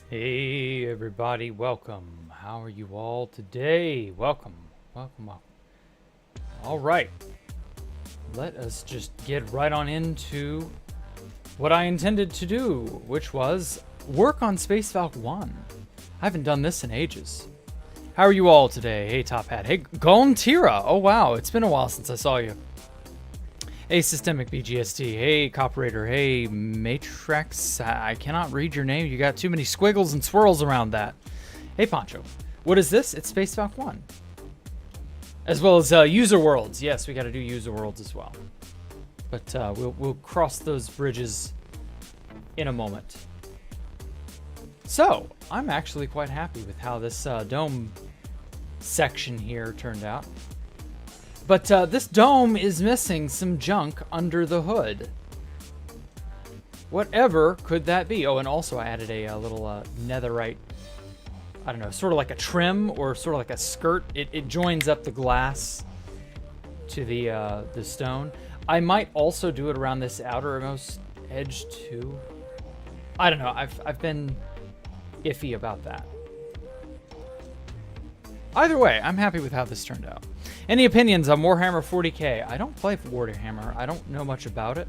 Hey everybody, welcome. How are you all today? Welcome. All right. Let us just get right on into what I intended to do, which was work on Space Valk 1. I haven't done this in ages. How are you all today? Hey Top Hat. Hey Golntira. Oh wow, it's been a while since I saw you. Hey Systemic BGST. Hey Cooperator. Hey Matrix. I cannot read your name. You got too many squiggles and swirls around that. Hey Poncho. What is this? It's Space Valk 1. As well as user worlds. Yes, we got to do user worlds as well. But we'll cross those bridges in a moment. So, I'm actually quite happy with how this dome section here turned out. But this dome is missing some junk under the hood. Whatever could that be? Oh, and also I added a little netherite, I don't know, sort of like a trim or sort of like a skirt. It joins up the glass to the stone. I might also do it around this outermost edge too. I don't know. I've been iffy about that. Either way, I'm happy with how this turned out. Any opinions on Warhammer 40k? I don't play Warhammer. I don't know much about it.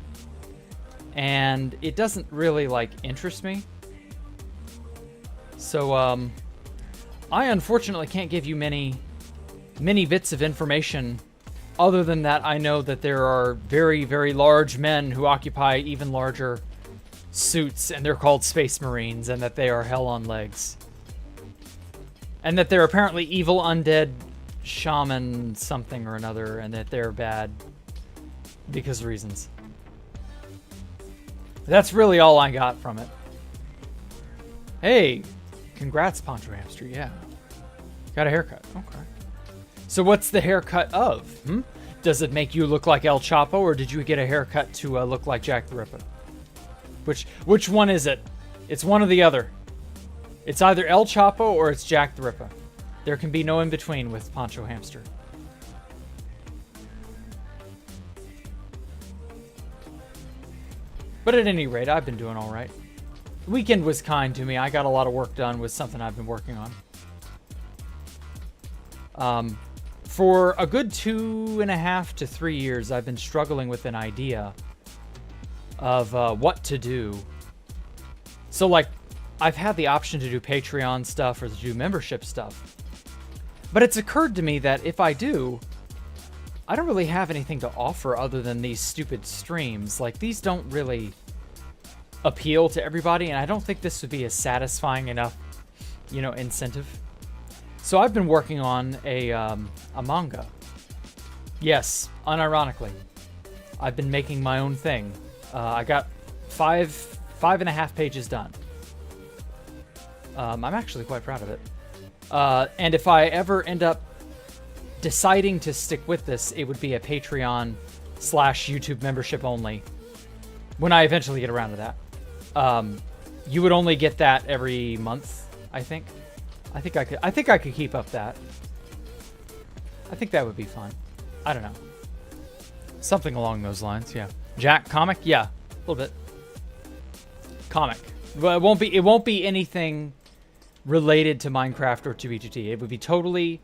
And it doesn't really, interest me. So, I unfortunately can't give you many bits of information other than that I know that there are very, very large men who occupy even larger suits, and they're called Space Marines, and that they are hell on legs. And that they're apparently evil undead shaman something or another, and that they're bad because of reasons. That's really all I got from it. Hey, congrats, Poncho Hamster. Yeah. Got a haircut. Okay. So what's the haircut of? Does it make you look like El Chapo, or did you get a haircut to look like Jacktherippa? Which one is it? It's one or the other. It's either El Chapo or it's Jacktherippa. There can be no in between with Poncho Hamster. But at any rate, I've been doing all right. The weekend was kind to me. I got a lot of work done with something I've been working on. For a good 2.5 to 3 years, I've been struggling with an idea of what to do. So, I've had the option to do Patreon stuff or to do membership stuff. But it's occurred to me that if I do, I don't really have anything to offer other than these stupid streams. These don't really appeal to everybody, and I don't think this would be a satisfying enough, incentive. So I've been working on a manga. Yes, unironically. I've been making my own thing. I got 5.5 pages done. I'm actually quite proud of it. And if I ever end up deciding to stick with this, it would be a Patreon / YouTube membership only. When I eventually get around to that. You would only get that every month, I think. I think I could keep up that. I think that would be fun. I don't know. Something along those lines, yeah. Jack comic? Yeah, a little bit. Comic. But it won't be anything related to Minecraft or to BGT. It would be totally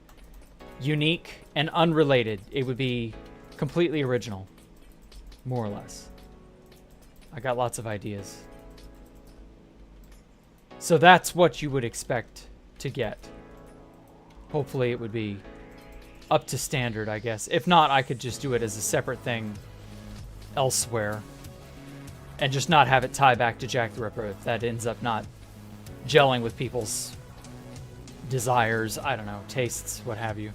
unique and unrelated. It would be completely original, more or less. I got lots of ideas. So that's what you would expect to get. Hopefully it would be up to standard, I guess. If not, I could just do it as a separate thing elsewhere and just not have it tie back to Jacktherippa if that ends up not gelling with people's desires, I don't know, tastes, what have you.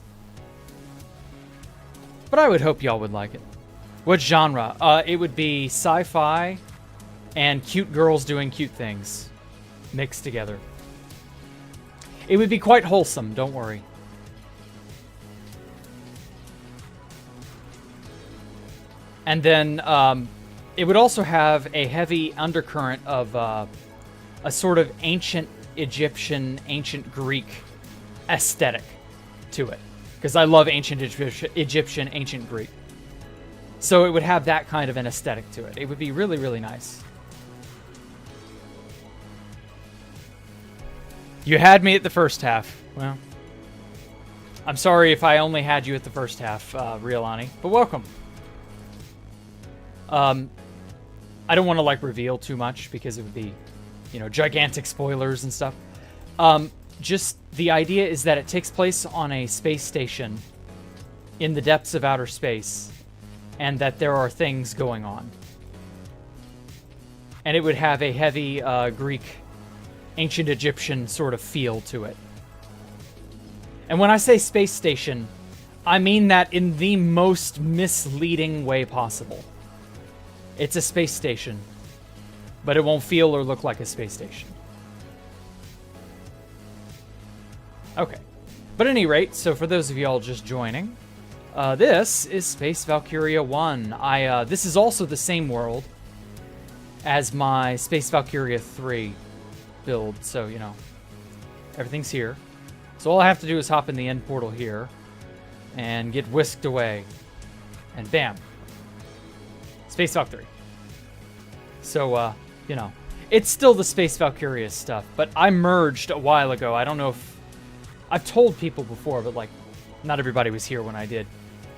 But I would hope y'all would like it. What genre? It would be sci-fi and cute girls doing cute things mixed together. It would be quite wholesome, don't worry. And then it would also have a heavy undercurrent of a sort of ancient Egyptian, ancient Greek aesthetic to it. Because I love ancient Egyptian, ancient Greek. So it would have that kind of an aesthetic to it. It would be really, really nice. You had me at the first half. Well, I'm sorry if I only had you at the first half, Riolani, but welcome. I don't want to like reveal too much because it would be, you know, gigantic spoilers and stuff. Just the idea is that it takes place on a space station in the depths of outer space, and that there are things going on. And it would have a heavy Greek, ancient Egyptian sort of feel to it. And when I say space station, I mean that in the most misleading way possible. It's a space station, but it won't feel or look like a space station. Okay. But at any rate, so for those of y'all just joining, this is Space Valkyria 1. This is also the same world as my Space Valkyria 3 build, so, you know, everything's here. So all I have to do is hop in the end portal here and get whisked away. And bam. Space Valk 3. So, you know, it's still the Space Valkyria stuff, but I merged a while ago. I don't know if... I've told people before, but, like, not everybody was here when I did.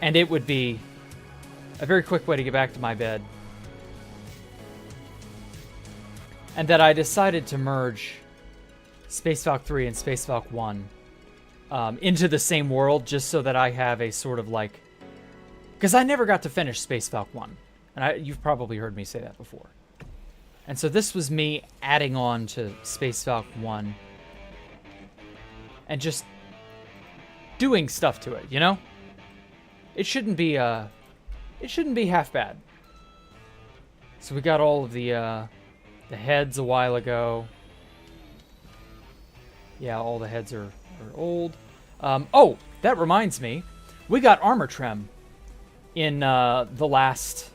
And it would be a very quick way to get back to my bed. And that I decided to merge Space Valk 3 and Space Valk 1 into the same world, just so that I have a sort of like... Because I never got to finish Space Valk 1. And you've probably heard me say that before. And so this was me adding on to Space Valk 1. And just doing stuff to it, you know? It shouldn't be half bad. So we got all of the heads a while ago. Yeah, all the heads are old. Oh, that reminds me. We got armor trim in the last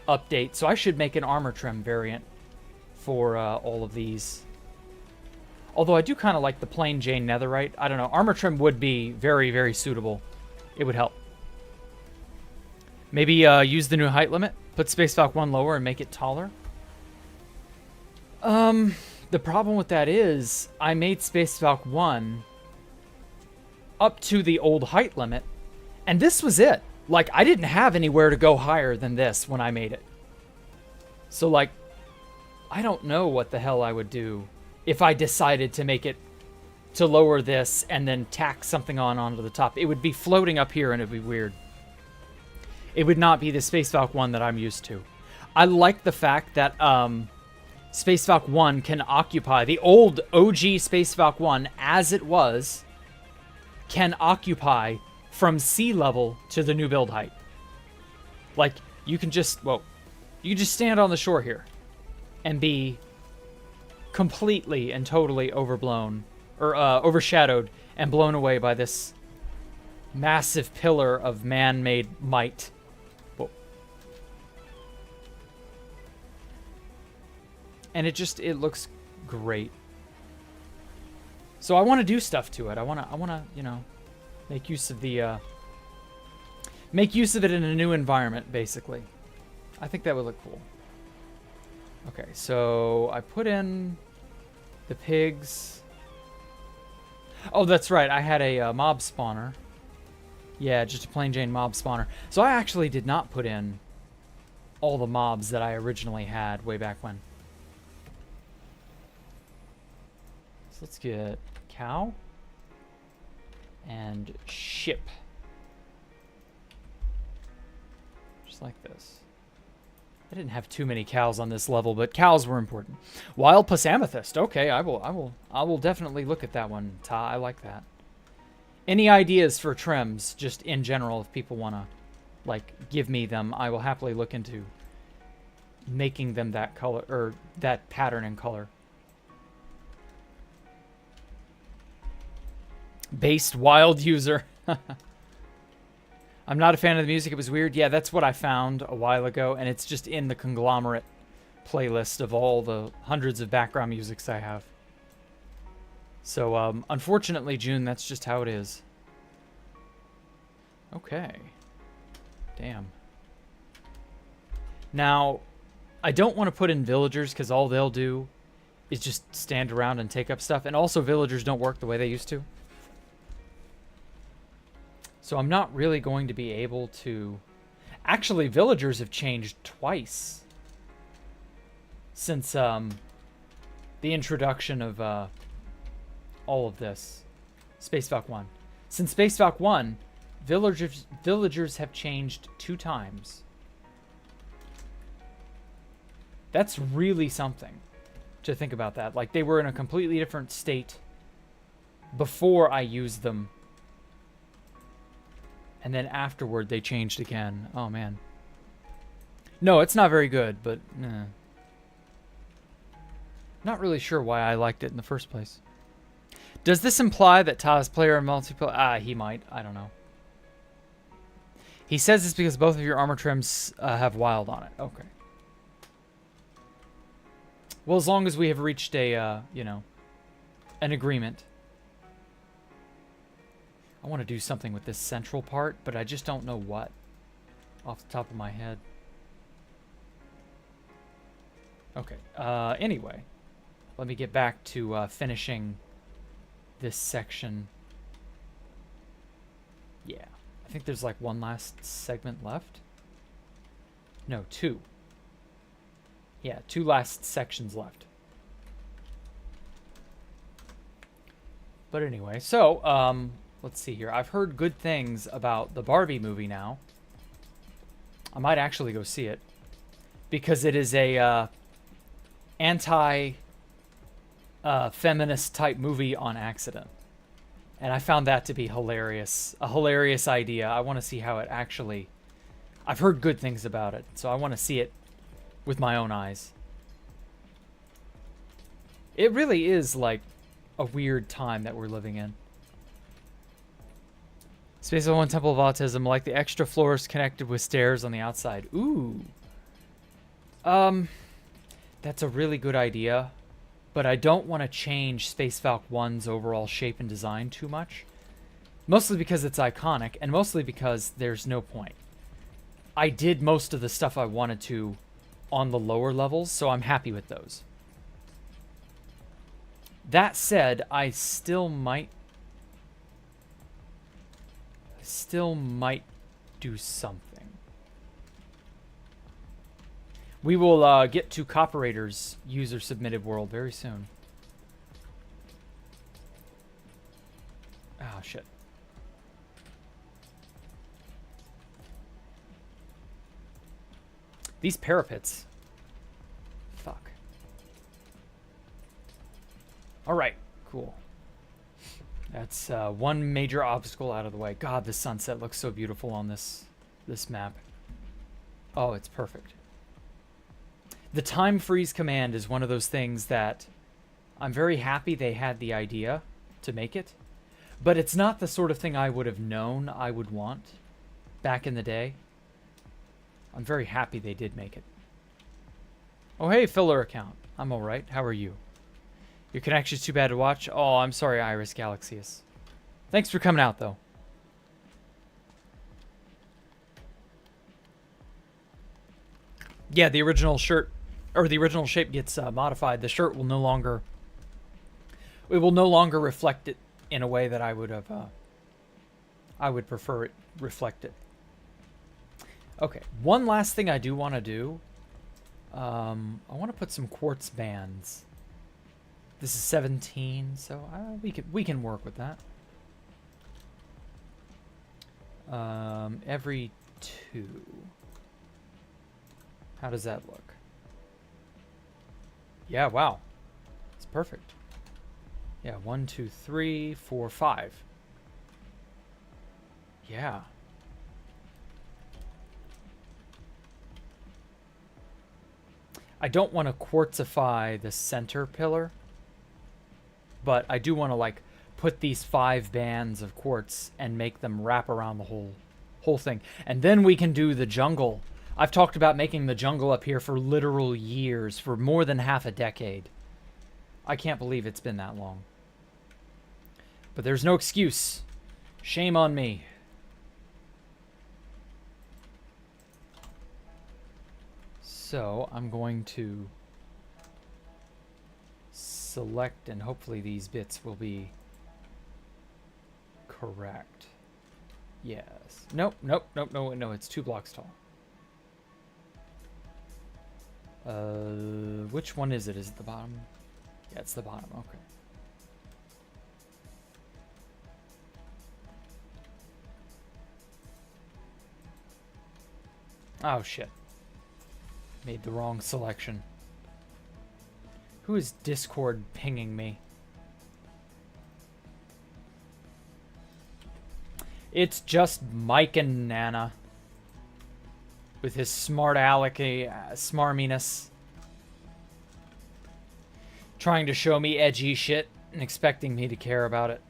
update, so I should make an armor trim variant for all of these. Although I do kind of like the plain Jane netherite. I don't know. Armor trim would be very, very suitable. It would help. Maybe use the new height limit. Put Space Valk 1 lower and make it taller. The problem with that is I made Space Valk 1 up to the old height limit, and this was it. Like, I didn't have anywhere to go higher than this when I made it. So, like, I don't know what the hell I would do if I decided to make it to lower this and then tack something onto the top. It would be floating up here and it would be weird. It would not be the Space Valk 1 that I'm used to. I like the fact that Space Valk 1 can occupy, the old OG Space Valk 1 as it was, can occupy from sea level to the new build height. Like, you can just, well, you can just stand on the shore here and be completely and totally overblown, or overshadowed and blown away by this massive pillar of man-made might. Whoa. And it looks great. So I want to do stuff to it. I want to, you know, make use of the, make use of it in a new environment, basically. I think that would look cool. Okay, so I put in the pigs. Oh, that's right. I had a mob spawner. Yeah, just a plain Jane mob spawner. So I actually did not put in all the mobs that I originally had way back when. So let's get cow and ship. Just like this. I didn't have too many cows on this level, but cows were important. Wild plus amethyst. Okay, I will definitely look at that one. Ta, I like that. Any ideas for trims, just in general, if people want to, like, give me them, I will happily look into making them that color, or that pattern and color. Based wild user. I'm not a fan of the music. It was weird. Yeah, that's what I found a while ago, and it's just in the conglomerate playlist of all the hundreds of background musics I have. So, unfortunately, June, that's just how it is. Okay. Damn. Now, I don't want to put in villagers, because all they'll do is just stand around and take up stuff. And also villagers don't work the way they used to. So I'm not really going to be able to... Actually, villagers have changed twice since the introduction of all of this. Space Valk 1. Since Space Valk 1, villagers have changed 2 times. That's really something to think about that. Like, they were in a completely different state before I used them. And then afterward, they changed again. Oh, man. No, it's not very good, but... Not really sure why I liked it in the first place. Does this imply that Taz player and multiplayer... he might. I don't know. He says it's because both of your armor trims have wild on it. Okay. Well, as long as we have reached a, you know, an agreement. I want to do something with this central part, but I just don't know what off the top of my head. Okay. Anyway, let me get back to finishing this section. Yeah. I think there's like one last segment left. No, 2. Yeah, 2 last sections left. But anyway, so, let's see here. I've heard good things about the Barbie movie now. I might actually go see it. Because it is a anti-feminist type movie on accident. And I found that to be hilarious. A hilarious idea. I want to see how it actually... I've heard good things about it, so I want to see it with my own eyes. It really is like a weird time that we're living in. Space 01 Temple of Autism, like the extra floors connected with stairs on the outside. Ooh. That's a really good idea, but I don't want to change Space Valk 1's overall shape and design too much. Mostly because it's iconic, and mostly because there's no point. I did most of the stuff I wanted to on the lower levels, so I'm happy with those. That said, I still might do something. We will get to Copperator's user-submitted world very soon. Ah, shit. These parapets. Fuck. Alright, cool. That's one major obstacle out of the way. God, the sunset looks so beautiful on this map. Oh, it's perfect. The time freeze command is one of those things that I'm very happy they had the idea to make it, but it's not the sort of thing I would have known I would want back in the day. I'm very happy they did make it. Oh, hey, filler account. I'm all right. How are you? Your connection's too bad to watch. Oh, I'm sorry, Iris Galaxius. Thanks for coming out, though. Yeah, the original shirt, or the original shape gets modified. The shirt will no longer... It will no longer reflect it in a way that I would have... I would prefer it reflect it. Okay, one last thing I do want to do. I want to put some quartz bands. This is 17, so we can work with that. Every 2. How does that look? Yeah, wow. It's perfect. Yeah, 1, 2, 3, 4, 5. Yeah. I don't want to quartzify the center pillar, but I do want to like put these 5 bands of quartz and make them wrap around the whole thing. And then we can do the jungle. I've talked about making the jungle up here for literal years, for more than half a decade. I can't believe it's been that long. But there's no excuse. Shame on me. So I'm going to select, and hopefully these bits will be correct. Yes. Nope, nope, nope, no, it's 2 blocks tall. Which one is it? Is it the bottom? Yeah, it's the bottom, okay. Oh, shit. Made the wrong selection. Who is Discord pinging me? It's just Mike and Nana. With his smart alecky smarminess. Trying to show me edgy shit and expecting me to care about it.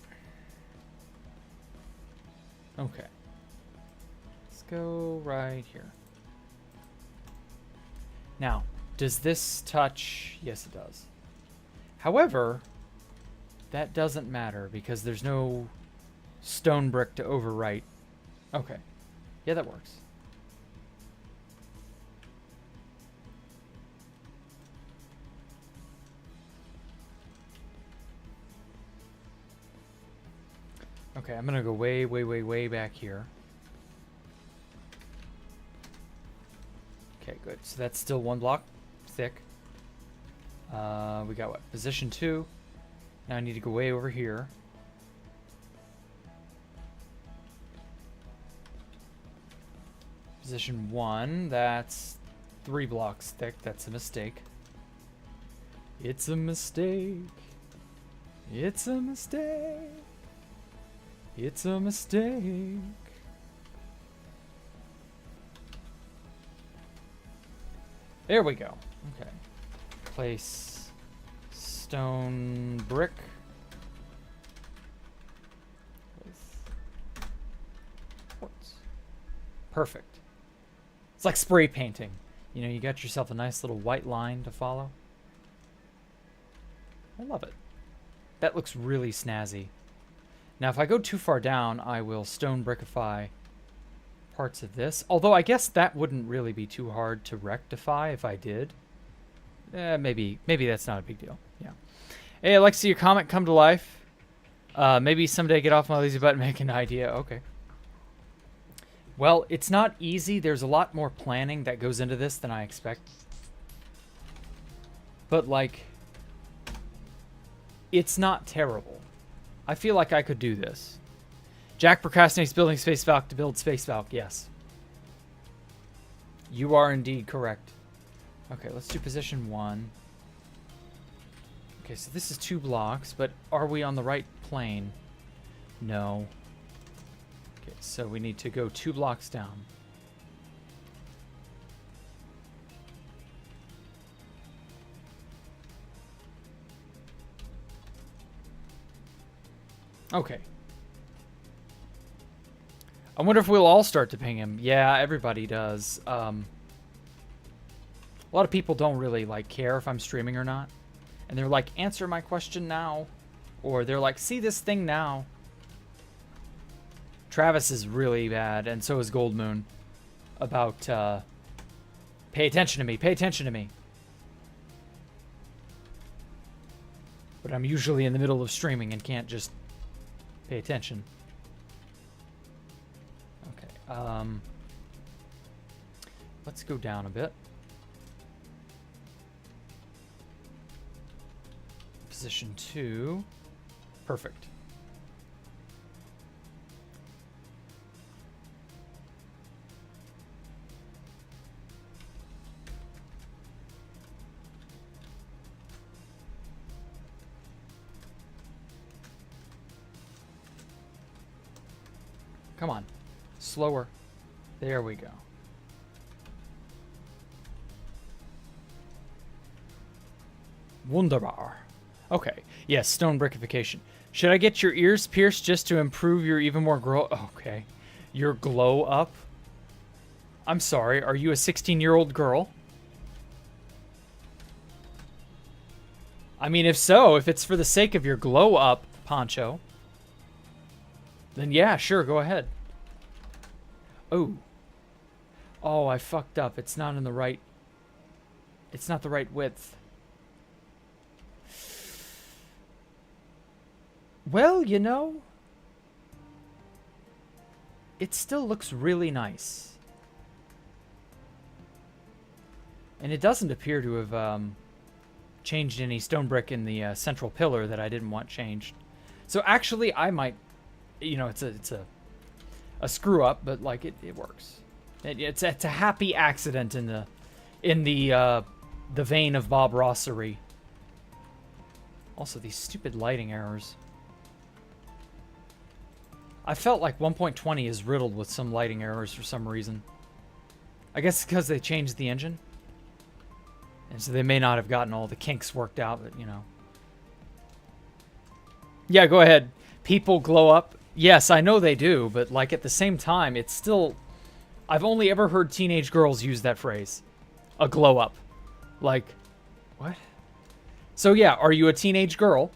Okay. Let's go right here. Now, does this touch? Yes, it does. However, that doesn't matter because there's no stone brick to overwrite. Okay. Yeah, that works. Okay, I'm gonna go way, way, way, way back here. Okay, good. So that's still 1 block thick. We got what? Position 2. Now I need to go way over here. Position 1. That's 3 blocks thick. That's a mistake. It's a mistake. It's a mistake. It's a mistake. There we go. Okay. Place stone brick. With quartz. Perfect. It's like spray painting. You know, you got yourself a nice little white line to follow. I love it. That looks really snazzy. Now, if I go too far down, I will stone brickify parts of this. Although I guess that wouldn't really be too hard to rectify if I did. Maybe that's not a big deal. Yeah. Hey, I'd like to see your comment come to life. Maybe someday get off my lazy butt and make an idea. Okay. Well, it's not easy. There's a lot more planning that goes into this than I expect. But, like, it's not terrible. I feel like I could do this. Jack procrastinates building Space Valk to build Space Valk. Yes. You are indeed correct. Okay, let's do position 1. Okay, so this is 2 blocks, but are we on the right plane? No. Okay, so we need to go 2 blocks down. Okay. I wonder if we'll all start to ping him. Yeah, everybody does. A lot of people don't really like care if I'm streaming or not. And they're like, answer my question now. Or they're like, see this thing now. Travis is really bad, and so is Gold Moon, about pay attention to me, pay attention to me. But I'm usually in the middle of streaming and can't just pay attention. Okay, let's go down a bit. Position 2. Perfect. Come on. Slower. There we go. Wunderbar. Okay. Yes, stone brickification. Should I get your ears pierced just to improve your even more glow? Okay. Your glow up? I'm sorry. Are you a 16-year-old girl? I mean, if so, if it's for the sake of your glow up, Poncho, then yeah, sure, go ahead. Oh. Oh, I fucked up. It's not in the right... It's not the right width. Well, you know, it still looks really nice. And it doesn't appear to have changed any stone brick in the central pillar that I didn't want changed. So actually, I might, you know, it's a screw up, but like it works. It's a happy accident in the vein of Bob Rossery. Also, these stupid lighting errors. I felt like 1.20 is riddled with some lighting errors for some reason. I guess because they changed the engine. And so they may not have gotten all the kinks worked out, but, you know. Yeah, go ahead. People glow up. Yes, I know they do, but, like, at the same time, it's still... I've only ever heard teenage girls use that phrase. A glow up. Like, what? So, yeah, are you a teenage girl?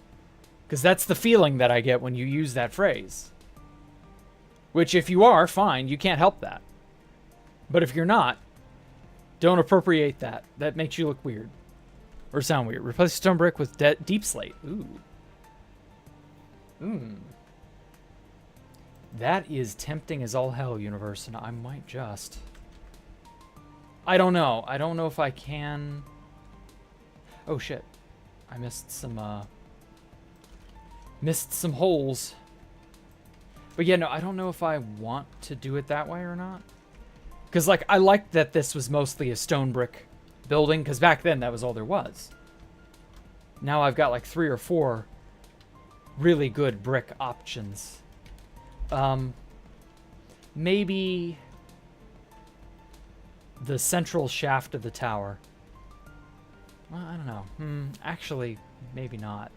Because that's the feeling that I get when you use that phrase. Which, if you are, fine, you can't help that. But if you're not, don't appropriate that. That makes you look weird. Or sound weird. Replace stone brick with deep slate. Ooh. That is tempting as all hell, universe, and I might just... I don't know. I don't know if I can... Oh, shit. I missed some holes. But yeah, no, I don't know if I want to do it that way or not. Because, like, I liked that this was mostly a stone brick building, because back then that was all there was. Now I've got, like, 3 or 4 really good brick options. Maybe the central shaft of the tower. Well, I don't know. Actually, maybe not.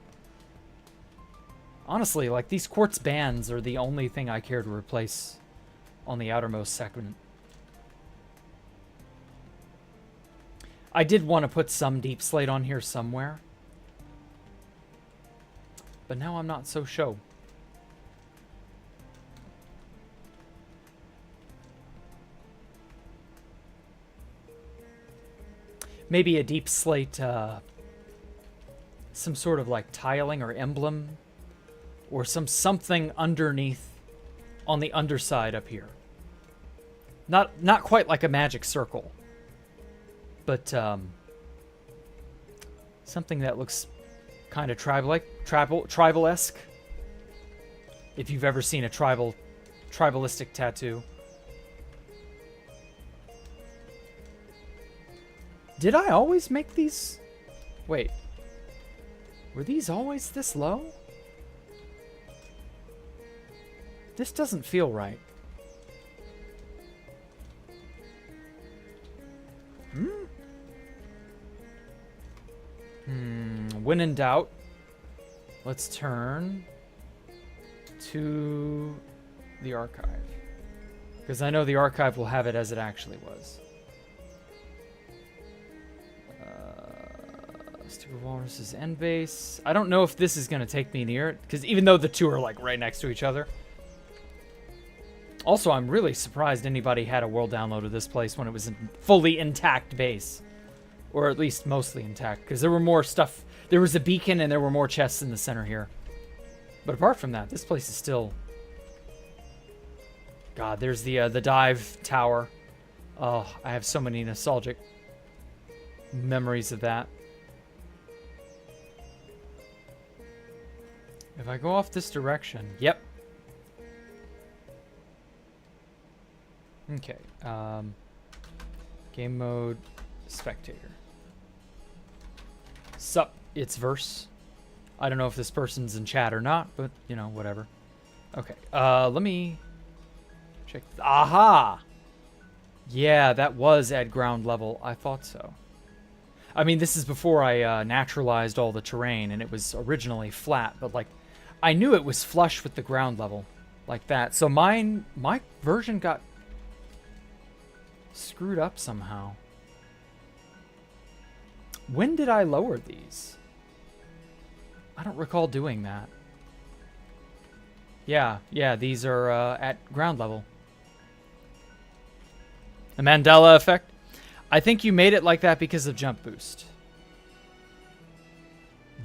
Honestly, like, these quartz bands are the only thing I care to replace on the outermost segment. I did want to put some deep slate on here somewhere. But now I'm not so sure. Maybe a deep slate, some sort of like tiling or emblem, or something underneath on the underside up here. Not quite like a magic circle, but something that looks kind of tribal-esque. If you've ever seen a tribalistic tattoo. Did I always make these? Wait. Were these always this low? This doesn't feel right. When in doubt, let's turn to the archive. Because I know the archive will have it as it actually was. Stupid Walrus's end base. I don't know if this is going to take me near it, because even though the two are like right next to each other. Also, I'm really surprised anybody had a world download of this place when it was a fully intact base. Or at least mostly intact, because there were more stuff. There was a beacon and there were more chests in the center here. But apart from that, this place is still... God, there's the dive tower. Oh, I have so many nostalgic memories of that. If I go off this direction, yep. Okay, game mode, spectator. Sup, it's verse. I don't know if this person's in chat or not, but, you know, whatever. Okay, let me check. Aha! Yeah, that was at ground level. I thought so. I mean, this is before I naturalized all the terrain, and it was originally flat, but, like, I knew it was flush with the ground level, like that. So my version got screwed up somehow. When did I lower these? I don't recall doing that. Yeah, these are at ground level. The Mandela effect? I think you made it like that because of jump boost.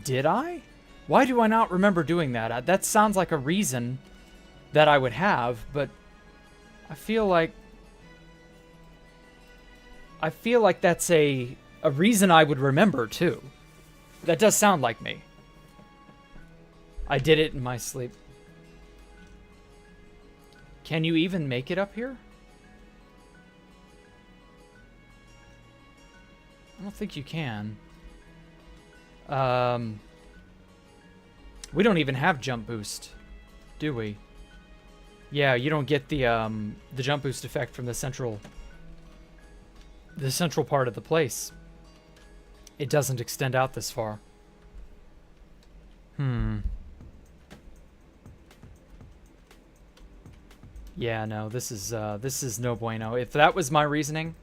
Did I? Why do I not remember doing that? That sounds like a reason that I would have, but I feel like that's a reason I would remember too. That does sound like me. I did it in my sleep. Can you even make it up here? I don't think you can. We don't even have jump boost, do we? Yeah, you don't get the jump boost effect from the central part of the place. It doesn't extend out this far. Yeah, no, this is no bueno. If that was my reasoning,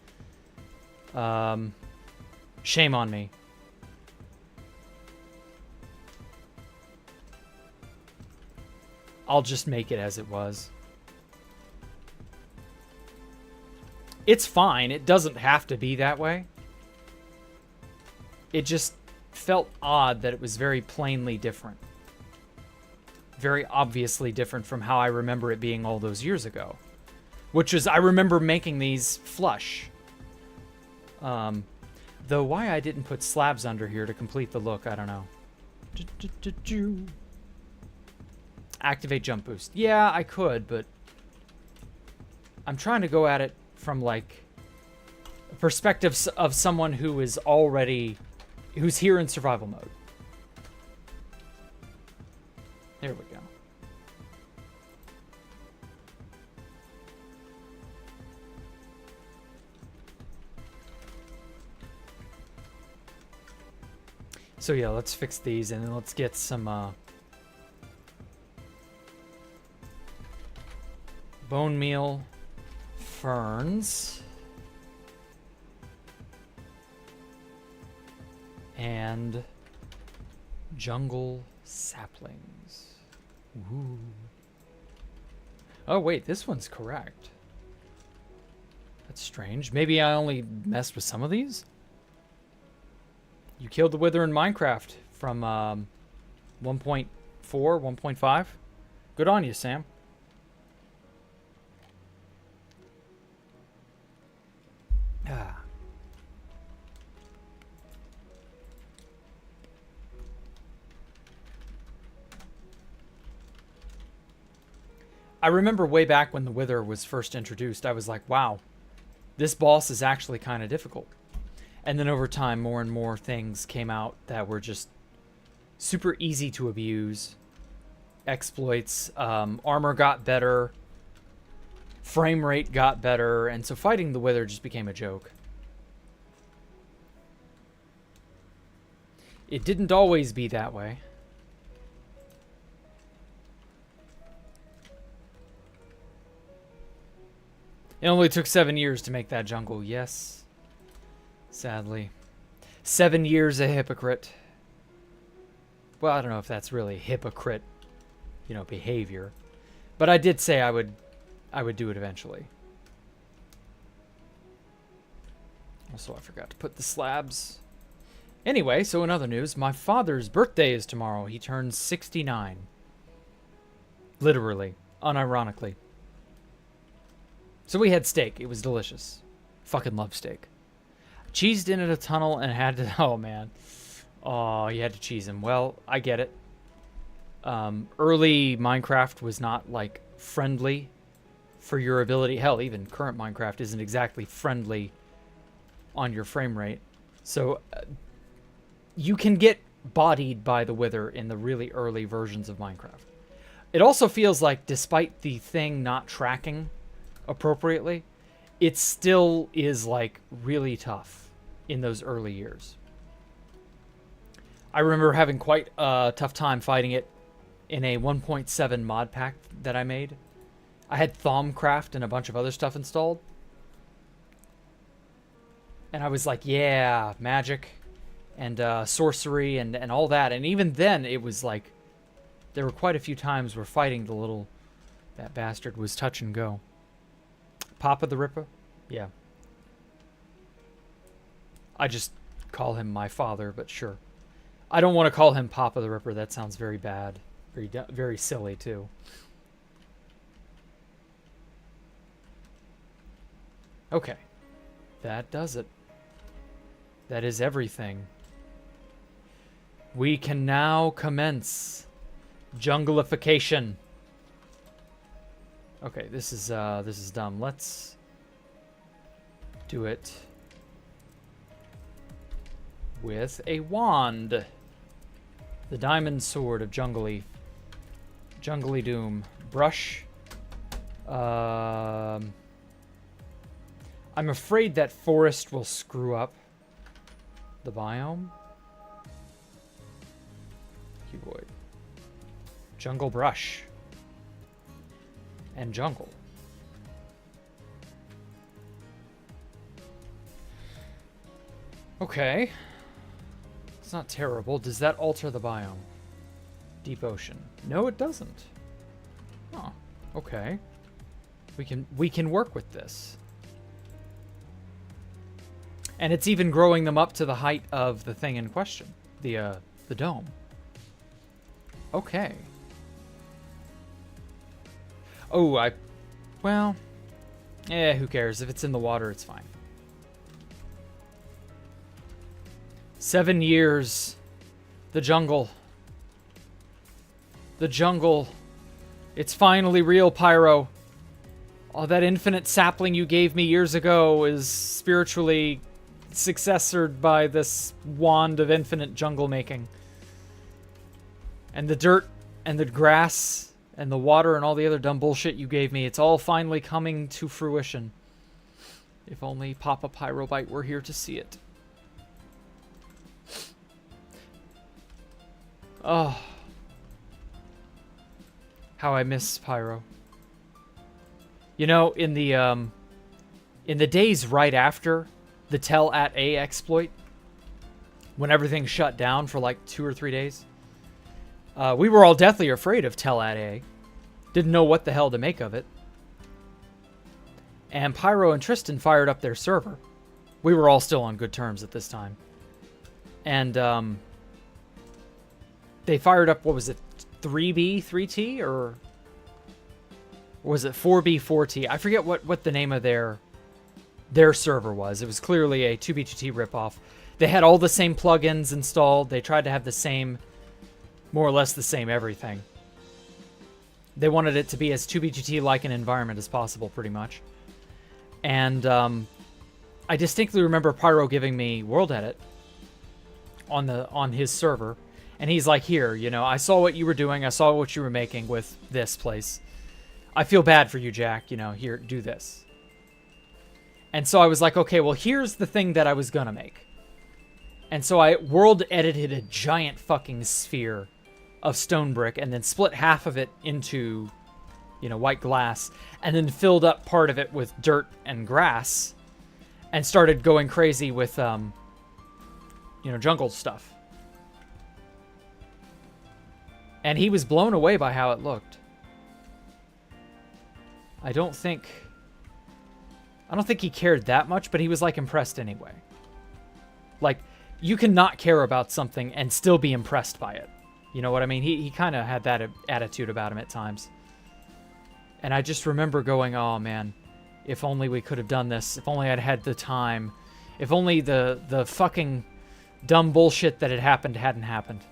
shame on me. I'll just make it as it was. It's fine. It doesn't have to be that way. It just felt odd that it was very plainly different. Very obviously different from how I remember it being all those years ago. Which is, I remember making these flush. Though why I didn't put slabs under here to complete the look, I don't know. Activate jump boost. Yeah, I could, but I'm trying to go at it from like a perspective of someone who is already, who's here in survival mode. There we go. So yeah, let's fix these and then let's get some bone meal, ferns, and jungle saplings. Ooh. Oh wait, this one's correct. That's strange. Maybe I only messed with some of these? You killed the wither in Minecraft from 1.4, 1.5. Good on you, Sam. Ah. I remember way back when the Wither was first introduced, I was like, wow, this boss is actually kind of difficult. And then over time, more and more things came out that were just super easy to abuse. Exploits, armor got better, frame rate got better, and so fighting the Wither just became a joke. It didn't always be that way. It only took 7 years to make that jungle, yes. Sadly. 7 years a hypocrite. Well, I don't know if that's really hypocrite, you know, behavior. But I did say I would do it eventually. Also, I forgot to put the slabs. Anyway, so in other news, my father's birthday is tomorrow. He turns 69. Literally. Unironically. So we had steak. It was delicious. Fucking love steak. Cheesed in at a tunnel and had to... Oh, man. Oh, you had to cheese him. Well, I get it. Early Minecraft was not, like, friendly for your ability. Hell, even current Minecraft isn't exactly friendly on your frame rate. So, you can get bodied by the Wither in the really early versions of Minecraft. It also feels like, despite the thing not tracking appropriately, it still is, like, really tough in those early years. I remember having quite a tough time fighting it in a 1.7 mod pack that I made. I had Thaumcraft and a bunch of other stuff installed. And I was like, yeah, magic and sorcery and all that. And even then, it was like, there were quite a few times where fighting that bastard was touch and go. Papa the Ripper? Yeah. I just call him my father, but sure. I don't want to call him Papa the Ripper. That sounds very bad. Very silly, too. Okay. That does it. That is everything. We can now commence Junglification. Okay, this is dumb. Let's do it with a wand. The diamond sword of Jungly Doom. Brush. I'm afraid that forest will screw up the biome. Cuboid. Jungle brush. And jungle. Okay. It's not terrible. Does that alter the biome? Deep ocean. No, it doesn't. Oh, okay. We can work with this. And it's even growing them up to the height of the thing in question. The dome. Okay. Oh, well, who cares? If it's in the water, it's fine. 7 years. The jungle. The jungle. It's finally real, Pyro. All that infinite sapling you gave me years ago is spiritually successored by this wand of infinite jungle making. And the dirt and the grass and the water and all the other dumb bullshit you gave me, it's all finally coming to fruition. If only Papa Pyrobite were here to see it. Oh. How I miss Pyro. You know, in the days right after the Tel-At-A exploit, when everything shut down for like 2 or 3 days, we were all deathly afraid of Tel-At-A. Didn't know what the hell to make of it. And Pyro and Tristan fired up their server. We were all still on good terms at this time. And they fired up, what was it, 3B, 3T? Or was it 4B, 4T? I forget what the name of their server was. It was clearly a 2B2T ripoff. They had all the same plugins installed. They tried to have the same, more or less the same everything. They wanted it to be as 2B2T-like an environment as possible, pretty much. And I distinctly remember Pyro giving me World Edit on his server. And he's like, here, you know, I saw what you were doing. I saw what you were making with this place. I feel bad for you, Jack. You know, here, do this. And so I was like, okay, well, here's the thing that I was going to make. And so I world edited a giant fucking sphere of stone brick and then split half of it into, you know, white glass and then filled up part of it with dirt and grass and started going crazy with, you know, jungle stuff. And he was blown away by how it looked. I don't think he cared that much, but he was, like, impressed anyway. Like, you can not care about something and still be impressed by it. You know what I mean? He kind of had that attitude about him at times. And I just remember going, oh, man, if only we could have done this. If only I'd had the time. If only the fucking dumb bullshit that had happened hadn't happened.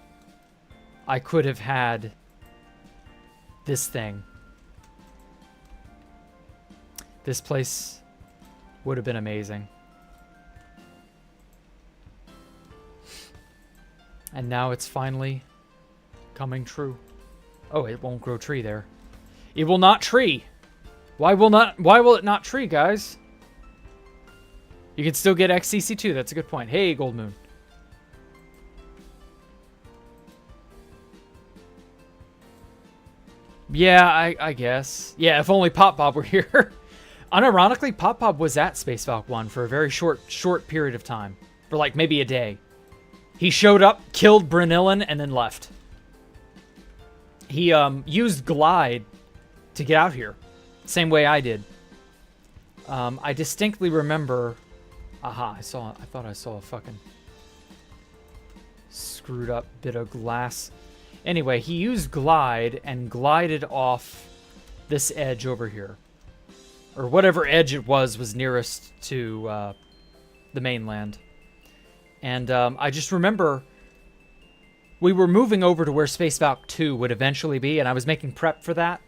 I could have had this thing. This place would have been amazing. And now it's finally coming true. Oh, it won't grow tree there. It will not tree. Why will it not tree, guys? You can still get XCC2. That's a good point. Hey, Gold Moon. Yeah, I guess. Yeah, if only Pop Bob were here. Unironically, Pop Bob was at Space Valk 1 for a very short period of time. For like maybe a day. He showed up, killed Brunillan, and then left. He used Glide to get out here. Same way I did. I distinctly remember... Aha, I thought I saw a fucking screwed up bit of glass. Anyway, he used glide and glided off this edge over here. Or whatever edge it was nearest to the mainland. And I just remember we were moving over to where Space Valk 2 would eventually be, and I was making prep for that.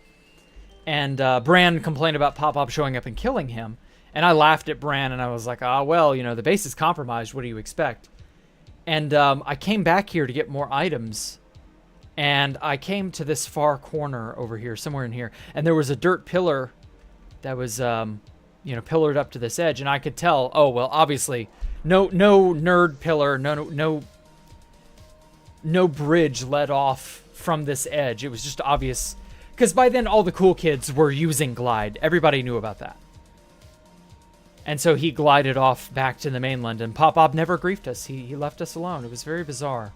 And Bran complained about Pop-Pop showing up and killing him. And I laughed at Bran, and I was like, ah, well, you know, the base is compromised. What do you expect? And I came back here to get more items. And I came to this far corner over here, somewhere in here. And there was a dirt pillar that was, you know, pillared up to this edge. And I could tell, oh, well, obviously, no nerd pillar, no bridge led off from this edge. It was just obvious. Because by then, all the cool kids were using glide. Everybody knew about that. And so he glided off back to the mainland, and Pop-Pop never griefed us. He left us alone. It was very bizarre.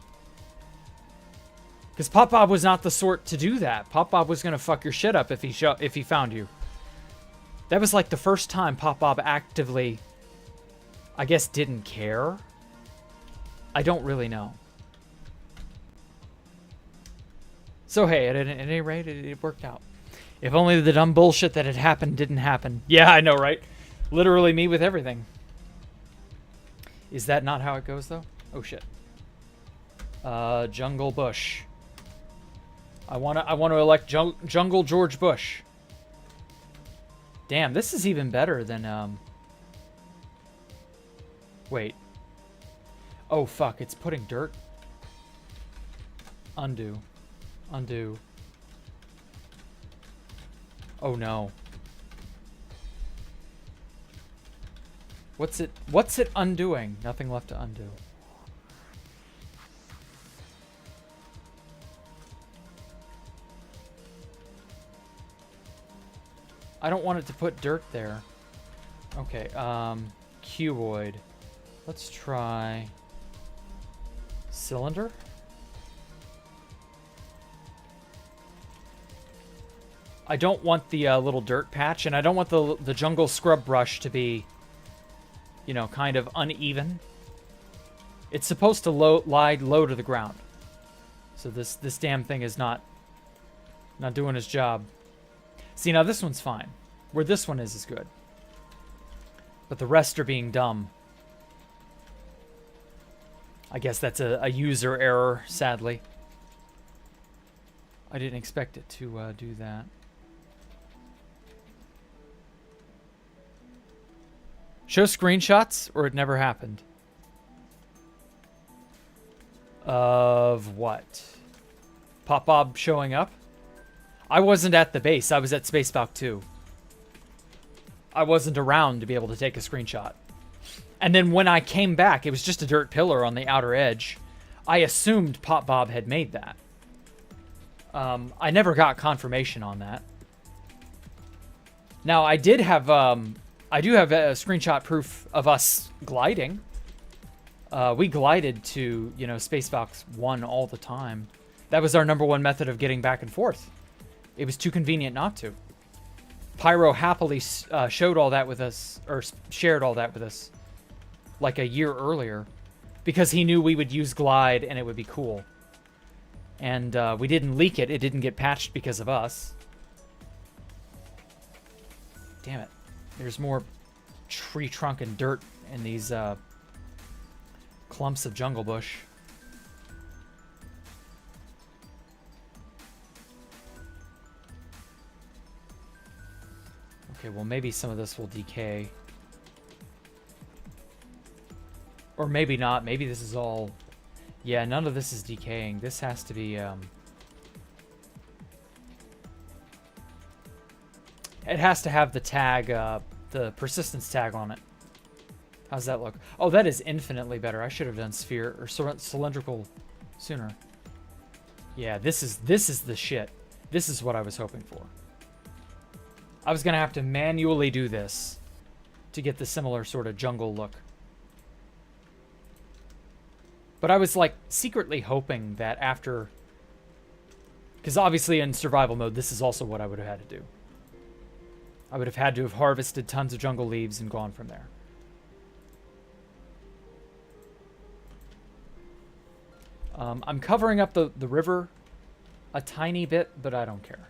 Because Pop-Pop was not the sort to do that. Pop-Pop was going to fuck your shit up if he found you. That was like the first time Pop-Pop actively, I guess, didn't care. I don't really know. So hey, at any rate, it worked out. If only the dumb bullshit that had happened didn't happen. Yeah, I know, right? Literally me with everything. Is that not how it goes, though? Oh, shit. Jungle Bush. I want to elect Jungle George Bush. Damn, this is even better than, Wait. Oh, fuck, it's putting dirt. Undo. Undo. Oh, no. What's it undoing? Nothing left to undo. I don't want it to put dirt there. Okay, cuboid. Let's try cylinder. I don't want the little dirt patch, and I don't want the jungle scrub brush to be, you know, kind of uneven. It's supposed to lie low to the ground. So this damn thing is not doing its job. See, now this one's fine. Where this one is good. But the rest are being dumb. I guess that's a user error, sadly. I didn't expect it to do that. Show screenshots, or it never happened. Of what? Pop-Bob showing up? I wasn't at the base. I was at Space Valk 2. I wasn't around to be able to take a screenshot. And then when I came back, it was just a dirt pillar on the outer edge. I assumed Pop-Bob had made that. I never got confirmation on that. Now, I do have a screenshot proof of us gliding. We glided to, you know, Space Valk 1 all the time. That was our #1 method of getting back and forth. It was too convenient not to. Pyro happily showed all that with us, or shared all that with us, like a year earlier, because he knew we would use glide and it would be cool. And we didn't leak it. It didn't get patched because of us. Damn it. There's more tree trunk and dirt in these clumps of jungle bush. Okay, well, maybe some of this will decay. Or maybe not. Maybe this is all... Yeah, none of this is decaying. This has to be... It has to have the tag, the persistence tag on it. How's that look? Oh, that is infinitely better. I should have done sphere or cylindrical sooner. Yeah, this is the shit. This is what I was hoping for. I was gonna have to manually do this to get the similar sort of jungle look. But I was like secretly hoping that after, because obviously in survival mode, this is also what I would have had to do. I would have had to have harvested tons of jungle leaves and gone from there. I'm covering up the river a tiny bit, but I don't care.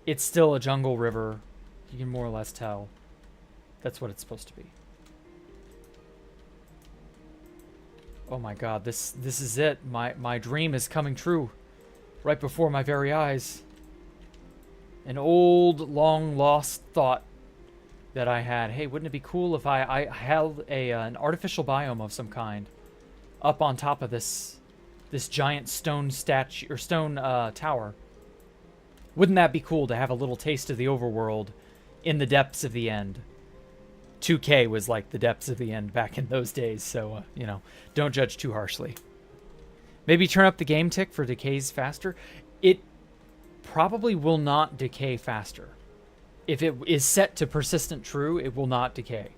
It's still a jungle river. You can more or less tell. That's what it's supposed to be. Oh my god, this is it. My dream is coming true. Right before my very eyes. An old, long-lost thought that I had. Hey, wouldn't it be cool if I held an artificial biome of some kind up on top of this giant stone statue or stone tower? Wouldn't that be cool to have a little taste of the overworld in the depths of the end? 2K was like the depths of the end back in those days, so, you know, don't judge too harshly. Maybe turn up the game tick for decays faster. It probably will not decay faster. If it is set to persistent true, it will not decay.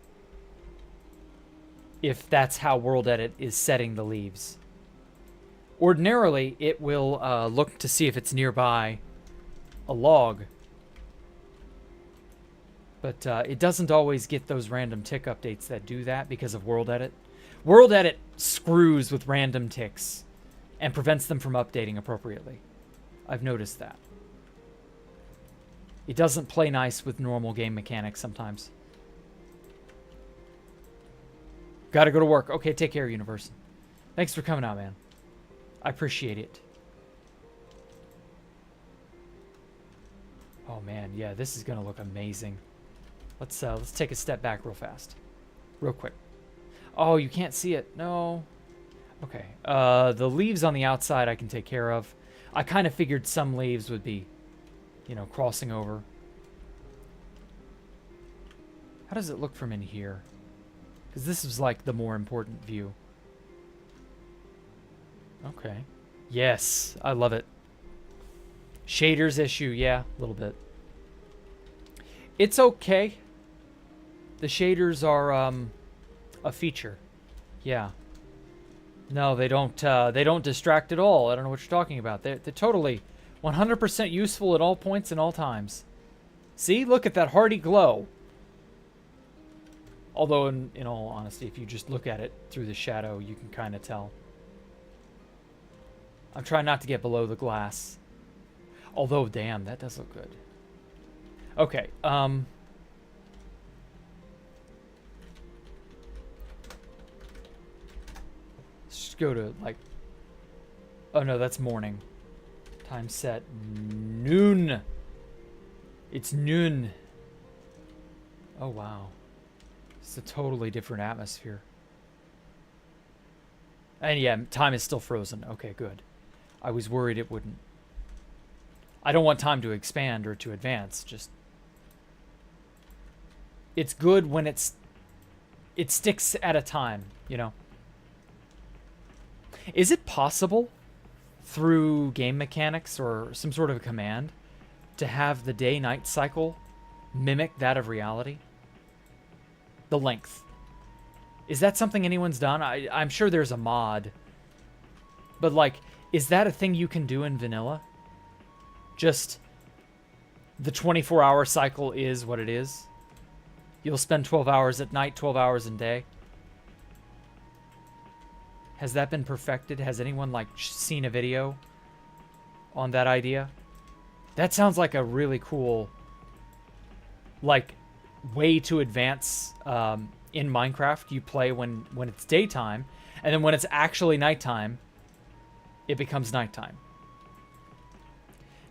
If that's how World Edit is setting the leaves. Ordinarily, it will look to see if it's nearby a log. But it doesn't always get those random tick updates that do that because of World Edit. World Edit screws with random ticks and prevents them from updating appropriately. I've noticed that. It doesn't play nice with normal game mechanics sometimes. Gotta go to work. Okay, take care, universe. Thanks for coming out, man. I appreciate it. Oh man, yeah, this is gonna look amazing. Let's take a step back real fast. Real quick. Oh, you can't see it. No. Okay. The leaves on the outside I can take care of. I kind of figured some leaves would be, you know, crossing over. How does it look from in here? Because this is like the more important view. Okay. Yes, I love it. Shaders issue, yeah, a little bit. It's okay. The shaders are a feature. Yeah. No, they don't distract at all. I don't know what you're talking about. They're totally 100% useful at all points and all times. See? Look at that hearty glow. Although, in all honesty, if you just look at it through the shadow, you can kind of tell. I'm trying not to get below the glass. Although, damn, that does look good. Okay, let's just go to, like... Oh, no, that's morning. Time set noon. It's noon. Oh, wow. It's a totally different atmosphere. And yeah, time is still frozen. Okay, good. I was worried it wouldn't. I don't want time to expand or to advance. Just... It's good when it sticks at a time, you know? Is it possible through game mechanics or some sort of a command to have the day-night cycle mimic that of reality? The length. Is that something anyone's done? I'm sure there's a mod. But, like, is that a thing you can do in vanilla? Just the 24-hour cycle is what it is? You'll spend 12 hours at night, 12 hours in day? Has that been perfected? Has anyone, like, seen a video on that idea? That sounds like a really cool, like, way to advance in Minecraft. You play when it's daytime, and then when it's actually nighttime, it becomes nighttime.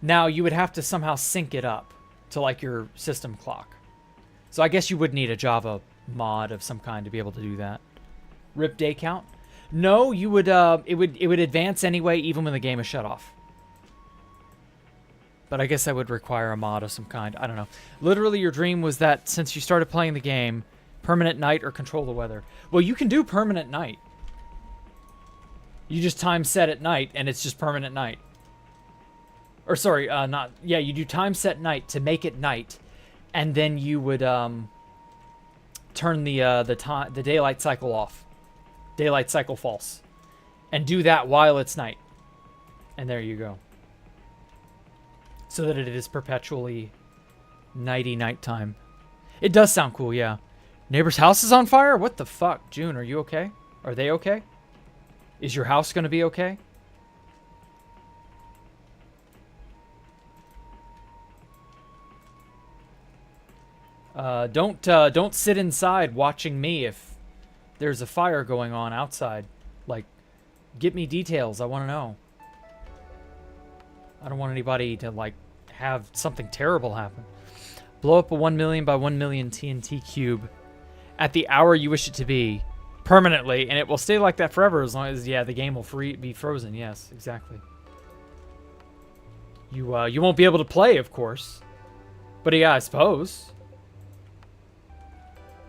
Now, you would have to somehow sync it up to, like, your system clock. So I guess you would need a Java mod of some kind to be able to do that. Rip day count? No, you would, it would advance anyway, even when the game is shut off. But I guess that would require a mod of some kind. I don't know. Literally, your dream was that since you started playing the game, permanent night or control the weather. Well, you can do permanent night. You just time set at night, and it's just permanent night. Or sorry, not... Yeah, you do time set night to make it night, and then you would turn the daylight cycle off. Daylight cycle false. And do that while it's night. And there you go. So that it is perpetually nighty nighttime. It does sound cool, yeah. Neighbor's house is on fire? What the fuck? June, are you okay? Are they okay? Is your house going to be okay? Don't sit inside watching me if there's a fire going on outside. Like, get me details. I want to know. I don't want anybody to, like, have something terrible happen. Blow up a 1 million by 1 million TNT cube at the hour you wish it to be permanently, and it will stay like that forever as long as, yeah, the game will be frozen. Yes, exactly. You won't be able to play, of course. But yeah, I suppose.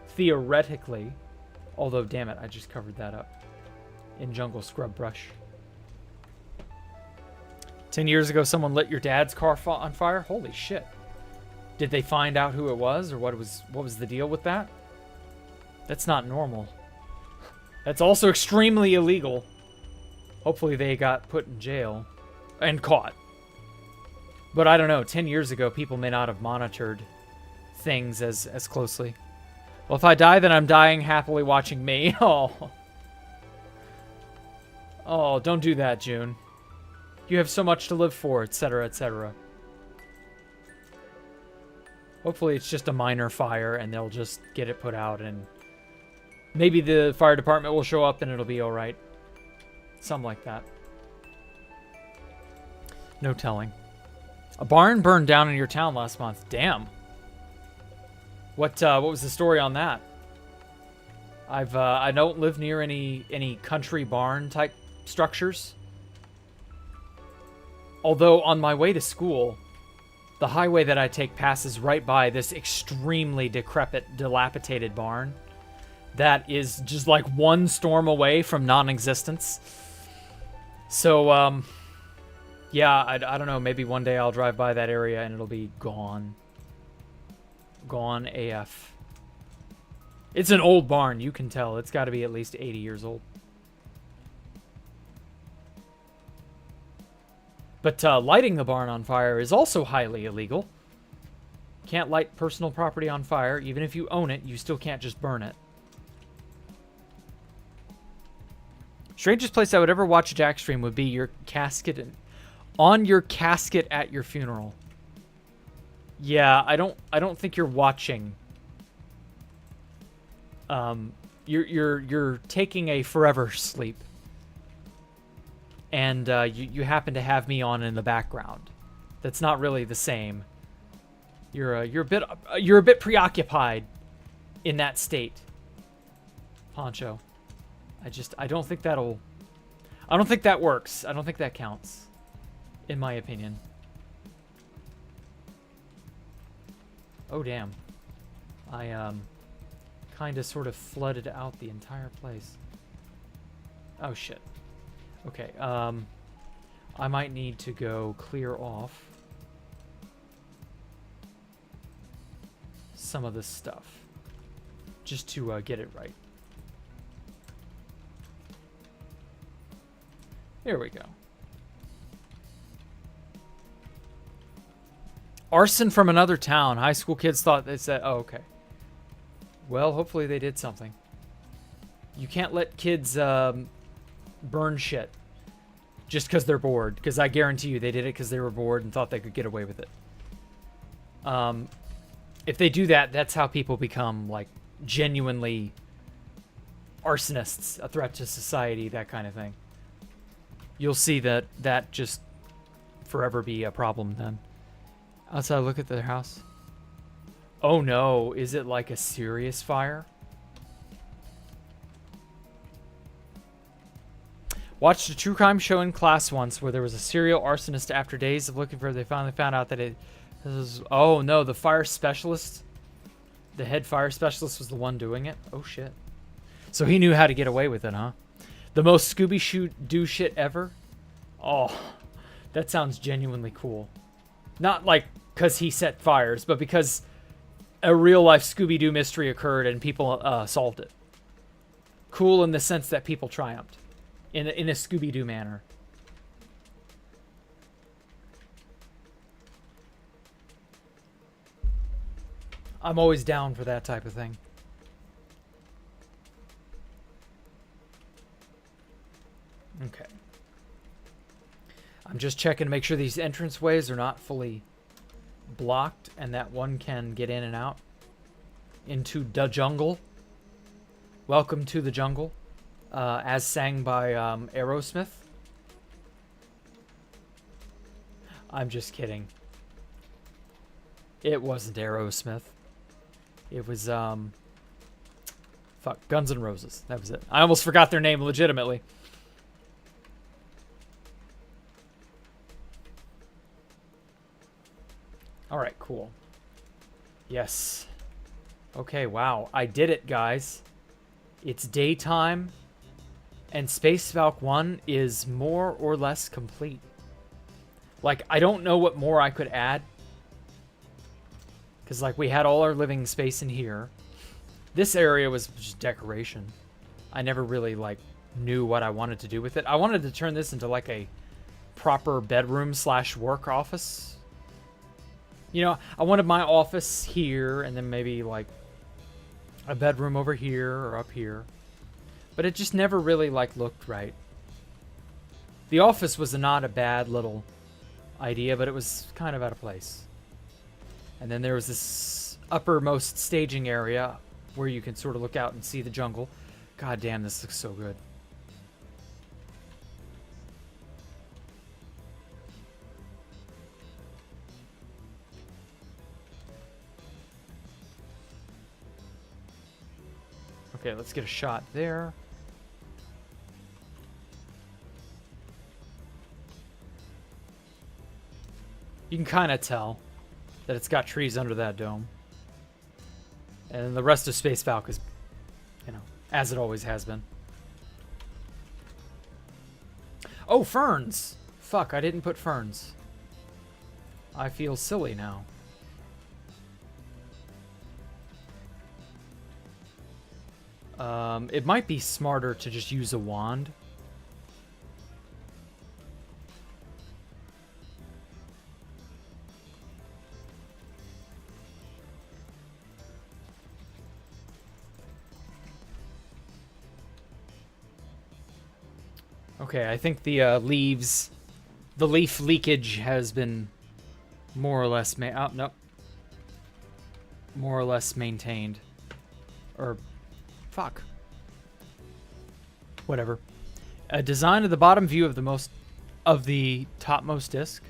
Theoretically. Although, damn it, I just covered that up in jungle scrub brush. 10 years ago, someone lit your dad's car on fire? Holy shit. Did they find out who it was, or what was the deal with that? That's not normal. That's also extremely illegal. Hopefully they got put in jail and caught. But I don't know, 10 years ago, people may not have monitored things as closely. Well, if I die, then I'm dying happily watching me. Oh. Oh, don't do that, June. You have so much to live for, etc., etc. Hopefully it's just a minor fire and they'll just get it put out, and maybe the fire department will show up and it'll be alright. Something like that. No telling. A barn burned down in your town last month. Damn. What was the story on that? I don't live near any country barn type structures. Although on my way to school, the highway that I take passes right by this extremely decrepit, dilapidated barn that is just like one storm away from non-existence. So, yeah, I don't know. Maybe one day I'll drive by that area and it'll be gone. Gone AF. It's an old barn, you can tell. It's got to be at least 80 years old. But lighting the barn on fire is also highly illegal. Can't light personal property on fire. Even if you own it, you still can't just burn it. Strangest place I would ever watch a Jack stream would be your casket on your casket at your funeral. Yeah, I don't think you're watching. You're taking a forever sleep. And you happen to have me on in the background. That's not really the same. You're a bit preoccupied in that state, Poncho. I don't think that works. I don't think that counts, in my opinion. Oh damn. I kind of sort of flooded out the entire place. Oh shit. Okay, I might need to go clear off some of this stuff just to get it right. There we go. Arson from another town. High school kids thought they said, oh, okay. Well, hopefully they did something. You can't let kids burn shit just because they're bored, because I guarantee you they did it because they were bored and thought they could get away with it. If they do that, that's how people become like genuinely arsonists, a threat to society, that kind of thing. You'll see that just forever be a problem then. Outside, look at their house. Oh no, is it like a serious fire? Watched a true crime show in class once where there was a serial arsonist. After days of looking for it, they finally found out that it was... Oh no, the fire specialist, the head fire specialist was the one doing it. Oh shit. So he knew how to get away with it, huh? The most Scooby-Doo shit ever? Oh, that sounds genuinely cool. Not like because he set fires, but because a real-life Scooby-Doo mystery occurred and people solved it. Cool in the sense that people triumphed. In a Scooby-Doo manner. I'm always down for that type of thing. Okay. I'm just checking to make sure these entranceways are not fully blocked and that one can get in and out into the jungle. Welcome to the jungle, as sang by Aerosmith. I'm just kidding. It wasn't Aerosmith. It was, fuck, Guns N' Roses. That was it. I almost forgot their name legitimately. Alright, cool. Yes. Okay, wow. I did it, guys. It's daytime, and Space Valk 1 is more or less complete. Like, I don't know what more I could add. Because, like, we had all our living space in here. This area was just decoration. I never really, like, knew what I wanted to do with it. I wanted to turn this into, like, a proper bedroom / work office. You know, I wanted my office here, and then maybe, like, a bedroom over here or up here. But it just never really, like, looked right. The office was not a bad little idea, but it was kind of out of place. And then there was this uppermost staging area where you can sort of look out and see the jungle. God damn, this looks so good. Okay, let's get a shot there. You can kind of tell that it's got trees under that dome. And the rest of Space Valk is, you know, as it always has been. Oh, ferns! Fuck, I didn't put ferns. I feel silly now. It might be smarter to just use a wand. Okay, I think the leaf leakage has been more or less nope. More or less maintained. Or, fuck. Whatever. A design of the bottom view of the topmost disc.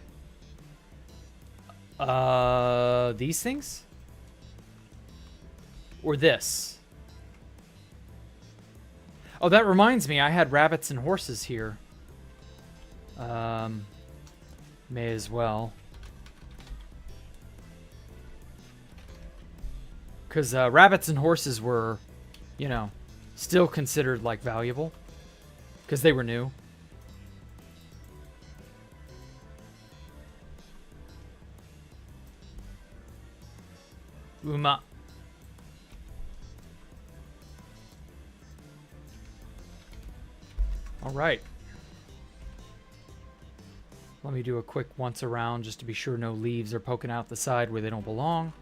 These things? Or this? Oh, that reminds me, I had rabbits and horses here. May as well. Because rabbits and horses were, you know, still considered, like, valuable. Because they were new. Uma. All right. Let me do a quick once around just to be sure no leaves are poking out the side where they don't belong.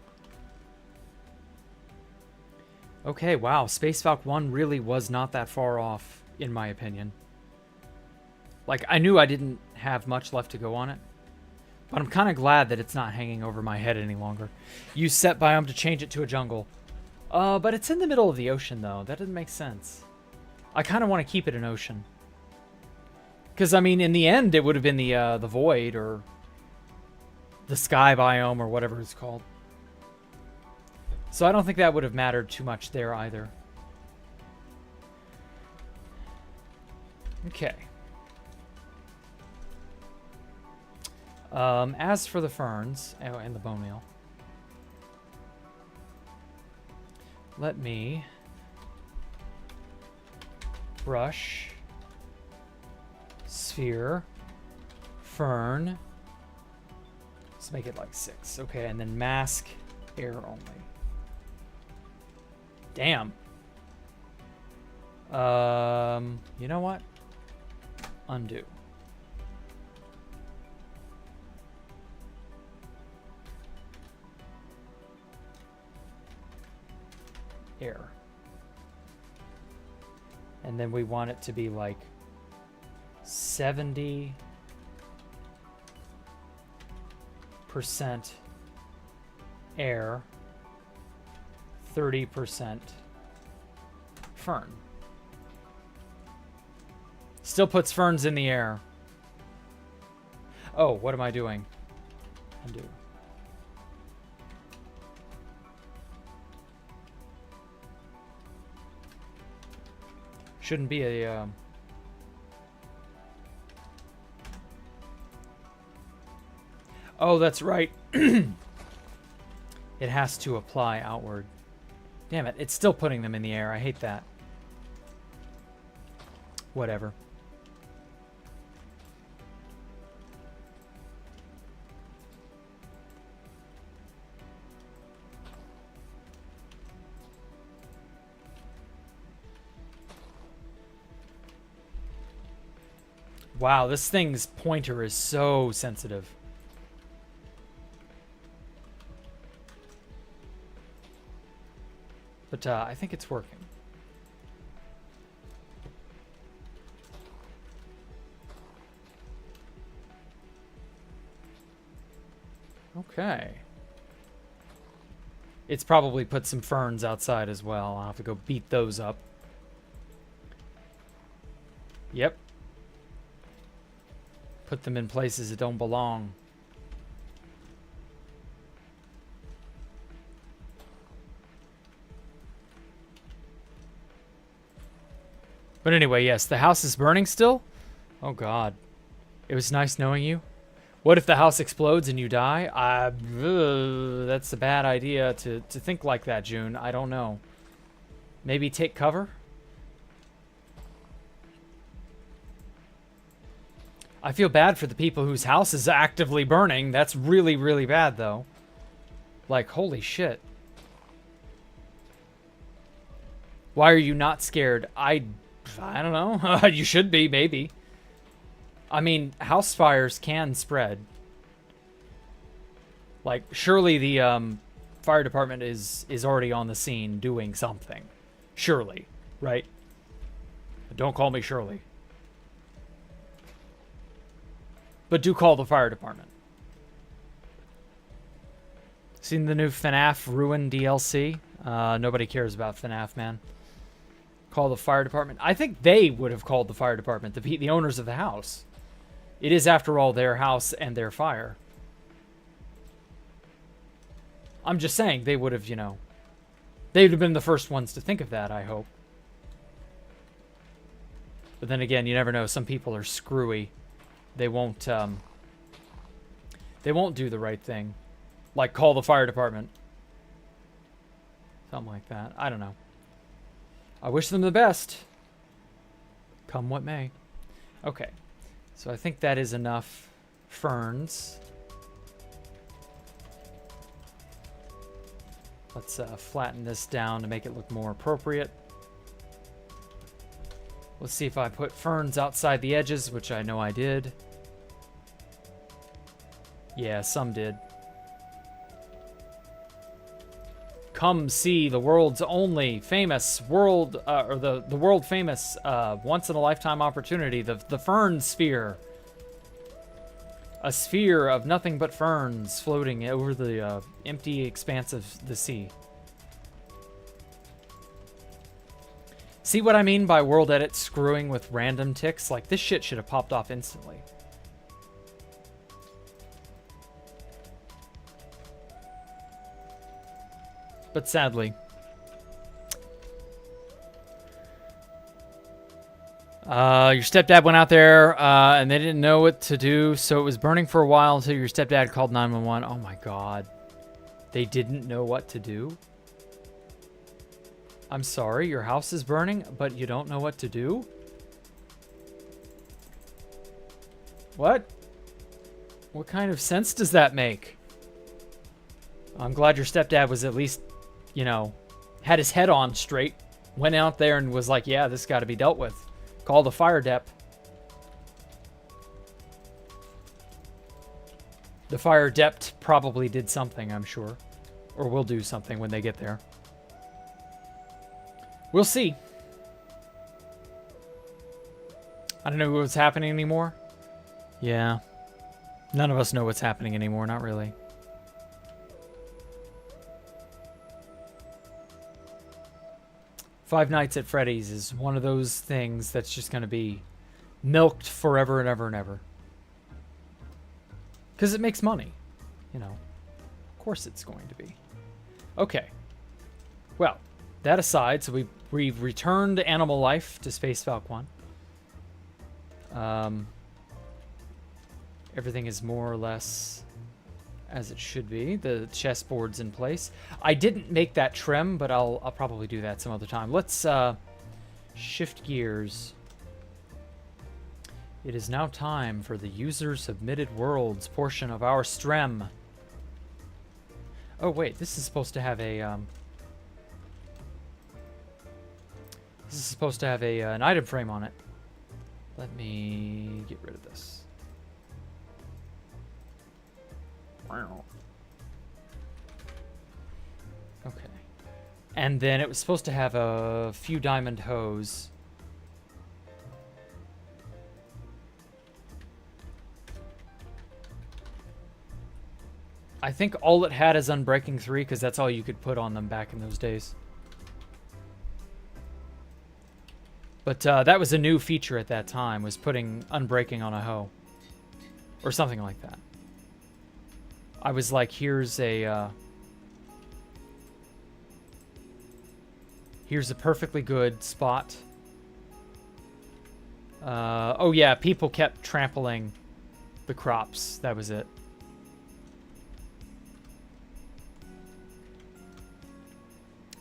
Okay, wow. Space Valk 1 really was not that far off, in my opinion. Like, I knew I didn't have much left to go on it. But I'm kind of glad that it's not hanging over my head any longer. Use set biome to change it to a jungle. But it's in the middle of the ocean, though. That doesn't make sense. I kind of want to keep it an ocean. Because, I mean, in the end, it would have been the void or the sky biome or whatever it's called. So I don't think that would have mattered too much there either. Okay. As for the ferns, oh, and the bone meal, let me brush, sphere, fern. Let's make it like 6. Okay, and then mask, air only. Damn. You know what? Undo. Air. And then we want it to be like 70% air, 30% fern. Still puts ferns in the air. Oh, what am I doing? Undo. Shouldn't be a... Oh, that's right. It has to apply outward. Damn it, it's still putting them in the air. I hate that. Whatever. Wow, this thing's pointer is so sensitive. But I think it's working. Okay. It's probably put some ferns outside as well. I'll have to go beat those up. Yep. Put them in places that don't belong. But anyway, yes, the house is burning still? Oh god. It was nice knowing you. What if the house explodes and you die? That's a bad idea to think like that, June. I don't know. Maybe take cover? I feel bad for the people whose house is actively burning. That's really, really bad, though. Like, holy shit. Why are you not scared? I don't know. You should be, maybe. I mean, house fires can spread. Like, surely the fire department is already on the scene doing something. Surely, right? Don't call me Shirley. But do call the fire department. Seen the new FNAF Ruin DLC? Nobody cares about FNAF, man. Call the fire department. I think they would have called the fire department, the owners of the house. It is, after all, their house and their fire. I'm just saying, they would have, you know... They would have been the first ones to think of that, I hope. But then again, you never know. Some people are screwy. They won't do the right thing. Like, call the fire department. Something like that. I don't know. I wish them the best. Come what may. Okay. So I think that is enough ferns. Let's flatten this down to make it look more appropriate. Let's see if I put ferns outside the edges, which I know I did. Yeah, some did. Come see the world's only famous world, or the world famous once in a lifetime opportunity, the fern sphere. A sphere of nothing but ferns floating over the empty expanse of the sea. See what I mean by World Edit screwing with random ticks? Like, this shit should have popped off instantly. But sadly, your stepdad went out there and they didn't know what to do, so it was burning for a while until your stepdad called 911. Oh my god. They didn't know what to do? I'm sorry, your house is burning, but you don't know what to do? What? What kind of sense does that make? I'm glad your stepdad was at least, you know, had his head on straight, went out there and was like, yeah, this got to be dealt with. Call the fire dep. The fire dept probably did something, I'm sure. Or will do something when they get there. We'll see. I don't know what's happening anymore. Yeah. None of us know what's happening anymore, not really. Five Nights at Freddy's is one of those things that's just going to be milked forever and ever and ever. Because it makes money. You know. Of course it's going to be. Okay. Well, that aside, so we've returned animal life to Space Valk 1. Everything is more or less as it should be. The chessboard's in place. I didn't make that trim, but I'll probably do that some other time. Let's shift gears. It is now time for the user-submitted worlds portion of our strem. Oh wait, this is supposed to have a an item frame on it. Let me get rid of this. Okay. And then it was supposed to have a few diamond hose. I think all it had is Unbreaking 3 because that's all you could put on them back in those days. But that was a new feature at that time, was putting Unbreaking on a hoe. Or something like that. I was like, here's a perfectly good spot. Oh yeah, people kept trampling the crops. That was it.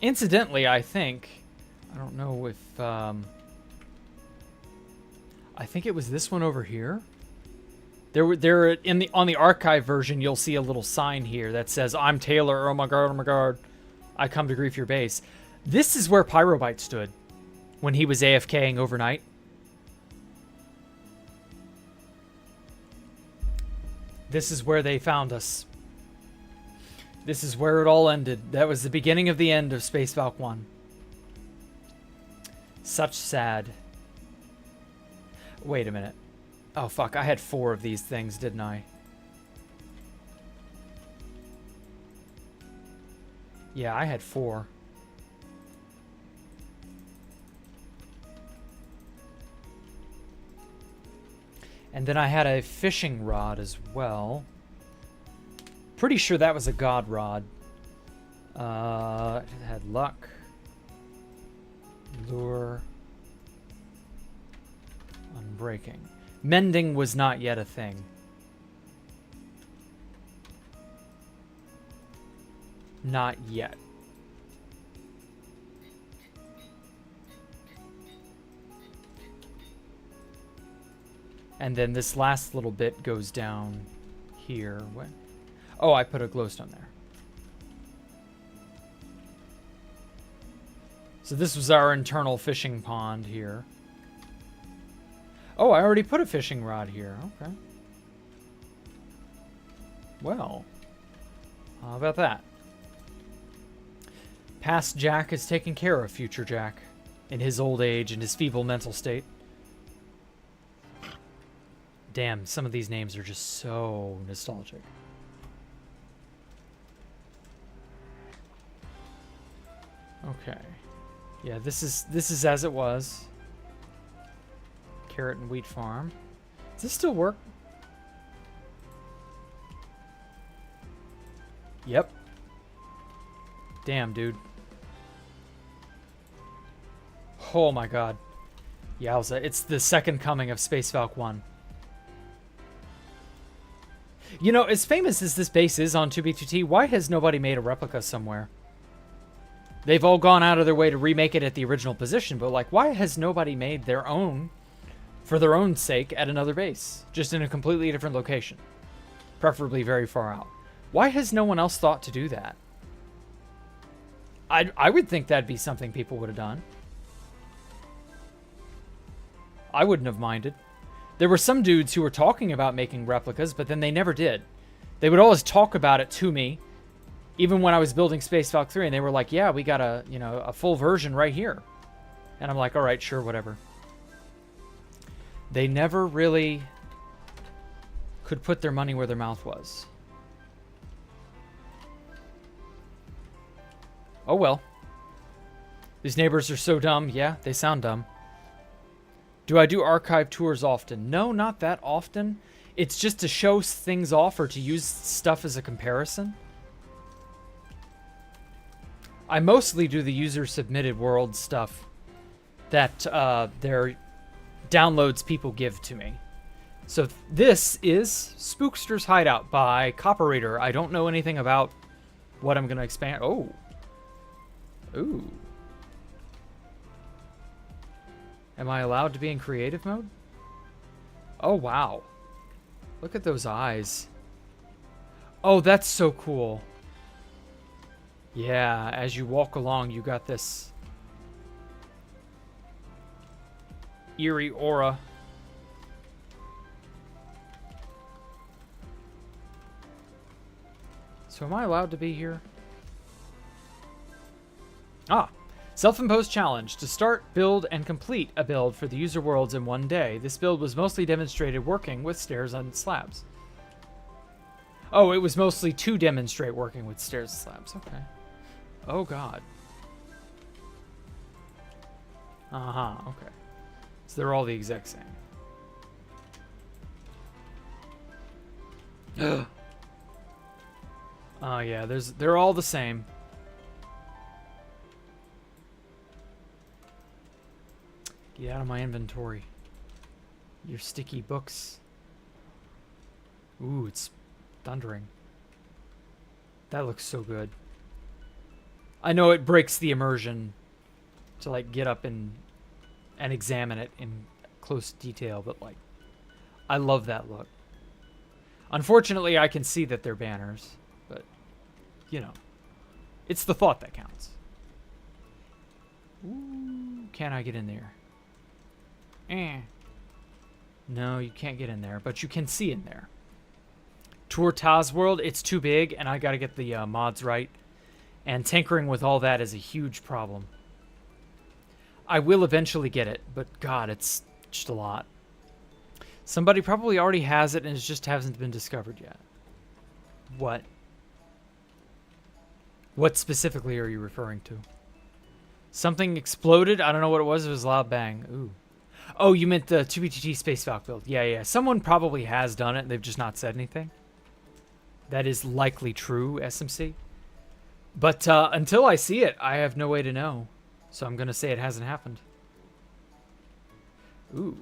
Incidentally, I think, I don't know if, I think it was this one over here. On the archive version, you'll see a little sign here that says, "I'm Taylor. Oh my god, I come to grief your base." This is where Pyrobyte stood when he was AFKing overnight. This is where they found us. This is where it all ended. That was the beginning of the end of Space Valk 1. Such sad. Wait a minute. Oh, fuck. I had 4 of these things, didn't I? Yeah, I had 4. And then I had a fishing rod as well. Pretty sure that was a god rod. It had luck. Lure. Unbreaking. Mending was not yet a thing. Not yet. And then this last little bit goes down here. What? Oh, I put a glowstone there. So this was our internal fishing pond here. Oh, I already put a fishing rod here. Okay. Well, how about that? Past Jack is taking care of future Jack in his old age and his feeble mental state. Damn, some of these names are just so nostalgic. Okay. Yeah, this is as it was. Carrot and wheat farm. Does this still work? Yep. Damn, dude. Oh my god. Yowza. It's the second coming of Space Valk 1. You know, as famous as this base is on 2B2T, why has nobody made a replica somewhere? They've all gone out of their way to remake it at the original position, but like, why has nobody made their own, for their own sake, at another base? Just in a completely different location. Preferably very far out. Why has no one else thought to do that? I would think that'd be something people would have done. I wouldn't have minded. There were some dudes who were talking about making replicas, but then they never did. They would always talk about it to me, even when I was building Space Valk 3, and they were like, yeah, we got a full version right here. And I'm like, all right, sure, whatever. They never really could put their money where their mouth was. Oh well. These neighbors are so dumb. Yeah, they sound dumb. Do I do archive tours often? No, not that often. It's just to show things off or to use stuff as a comparison. I mostly do the user-submitted world stuff that their downloads people give to me. So this is Spookster's Hideout by Copperator. I don't know anything about what I'm going to expand. Oh. Ooh. Am I allowed to be in creative mode? Oh, wow. Look at those eyes. Oh, that's so cool. Yeah, as you walk along, you got this eerie aura. So am I allowed to be here? Ah. Self-imposed challenge to start, build, and complete a build for the user worlds in one day. This build was mostly demonstrated working with stairs and slabs. Oh, it was mostly to demonstrate working with stairs and slabs. Okay. Oh, God. Uh-huh, okay. So they're all the exact same. Oh, yeah, they're all the same. Get out of my inventory. Your sticky books. Ooh, it's thundering. That looks so good. I know it breaks the immersion to like get up and examine it in close detail, but like I love that look. Unfortunately, I can see that they're banners, but you know, it's the thought that counts. Ooh, can I get in there? No, you can't get in there, but you can see in there. Tour Taz World, it's too big, and I gotta get the mods right. And tinkering with all that is a huge problem. I will eventually get it, but God, it's just a lot. Somebody probably already has it, and it just hasn't been discovered yet. What? What specifically are you referring to? Something exploded? I don't know what it was. It was a loud bang. Ooh. Oh, you meant the 2BTT Space Valk build. Yeah. Someone probably has done it. They've just not said anything. That is likely true, SMC. But until I see it, I have no way to know. So I'm going to say it hasn't happened. Ooh.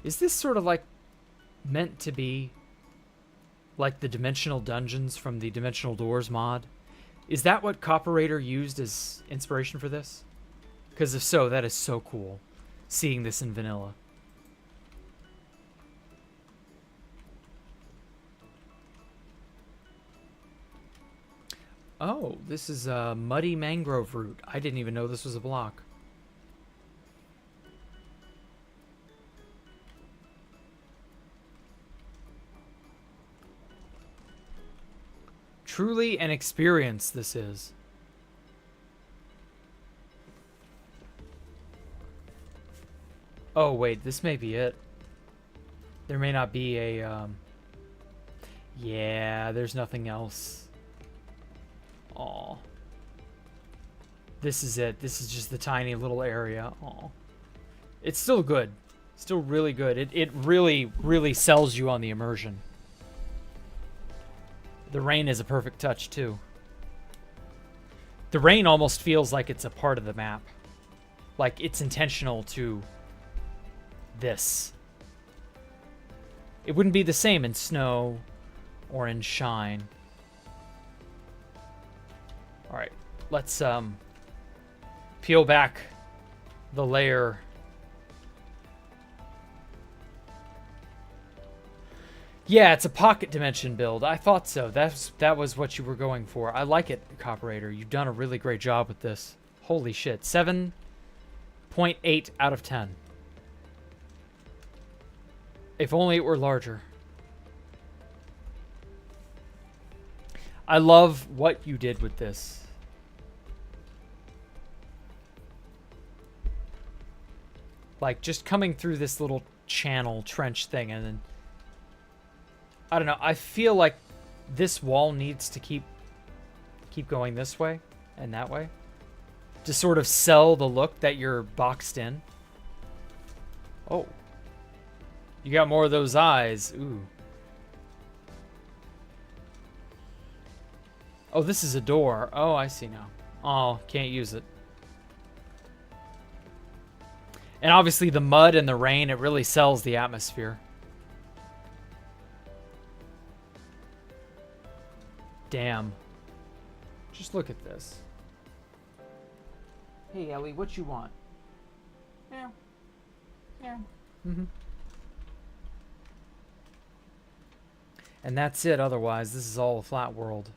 Is this sort of like meant to be like the Dimensional Dungeons from the Dimensional Doors mod? Is that what Copperator used as inspiration for this? Because if so, that is so cool, seeing this in vanilla. Oh, this is a muddy mangrove root. I didn't even know this was a block. Truly an experience, this is. Oh, wait, this may be it. There may not be a, Yeah, there's nothing else. Aw. This is it. This is just the tiny little area. Aw. It's still good. Still really good. It really, really sells you on the immersion. The rain is a perfect touch, too. The rain almost feels like it's a part of the map. Like, it's intentional to this. It wouldn't be the same in snow or in shine. Alright, let's peel back the layer. Yeah, it's a pocket dimension build. I thought so. That was what you were going for. I like it, Copperator. You've done a really great job with this. Holy shit. 7.8 out of 10. If only it were larger. I love what you did with this. Like, just coming through this little channel trench thing, and then... I don't know, I feel like this wall needs to keep going this way and that way to sort of sell the look that you're boxed in. Oh. You got more of those eyes. Ooh. Oh, this is a door. Oh, I see now. Oh, can't use it. And obviously the mud and the rain, it really sells the atmosphere. Damn. Just look at this. Hey, Ellie, what you want? Yeah. Yeah. Mm-hmm. And that's it, otherwise. This is all a flat world.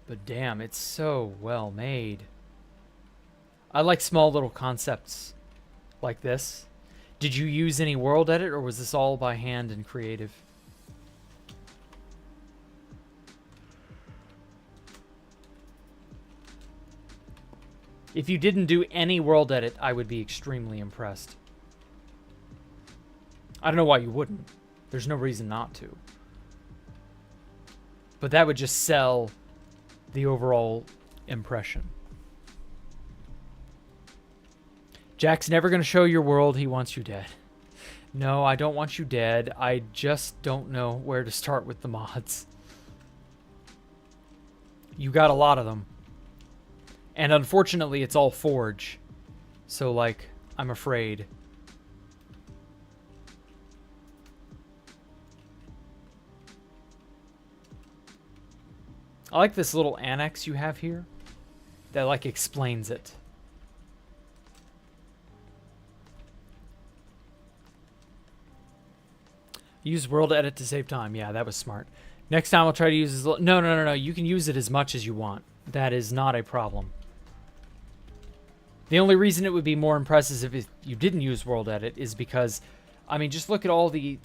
But damn, it's so well made. I like small little concepts like this. Did you use any world edit, or was this all by hand and creative? If you didn't do any world edit, I would be extremely impressed. I don't know why you wouldn't. There's no reason not to. But that would just sell the overall impression. Jack's never going to show your world. He wants you dead. No, I don't want you dead. I just don't know where to start with the mods. You got a lot of them. And unfortunately, it's all Forge. So, like, I'm afraid. I like this little annex you have here that, like, explains it. Use world edit to save time. Yeah, that was smart. Next time I'll try to use this. No. You can use it as much as you want. That is not a problem. The only reason it would be more impressive if you didn't use world edit is because, I mean, just look at all the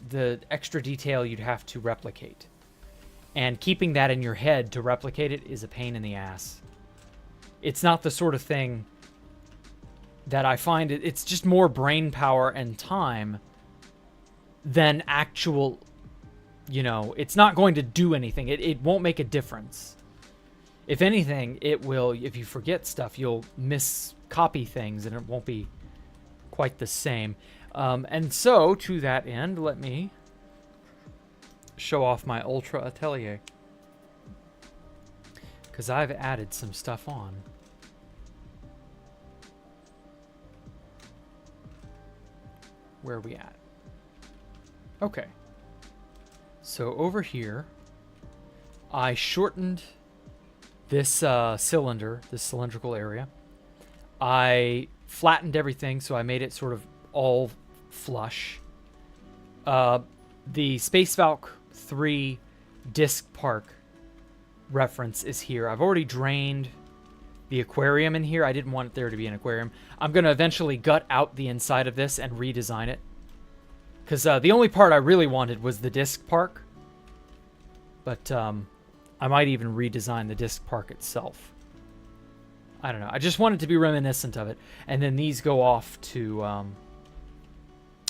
extra detail you'd have to replicate. And keeping that in your head to replicate it is a pain in the ass. It's not the sort of thing that I find it's just more brain power and time than actual, you know, it's not going to do anything. It won't make a difference. If anything, it will, if you forget stuff, you'll miscopy things and it won't be quite the same. And so, to that end, let me show off my Ultra Atelier. Because I've added some stuff on. Where are we at? Okay. So over here, I shortened this cylinder, this cylindrical area. I flattened everything, so I made it sort of all flush. The Space Valk 3 disc park reference is here. I've already drained the aquarium in here. I didn't want there to be an aquarium. I'm going to eventually gut out the inside of this and redesign it. Because the only part I really wanted was the disc park. But I might even redesign the disc park itself. I don't know. I just want it to be reminiscent of it. And then these go off to, I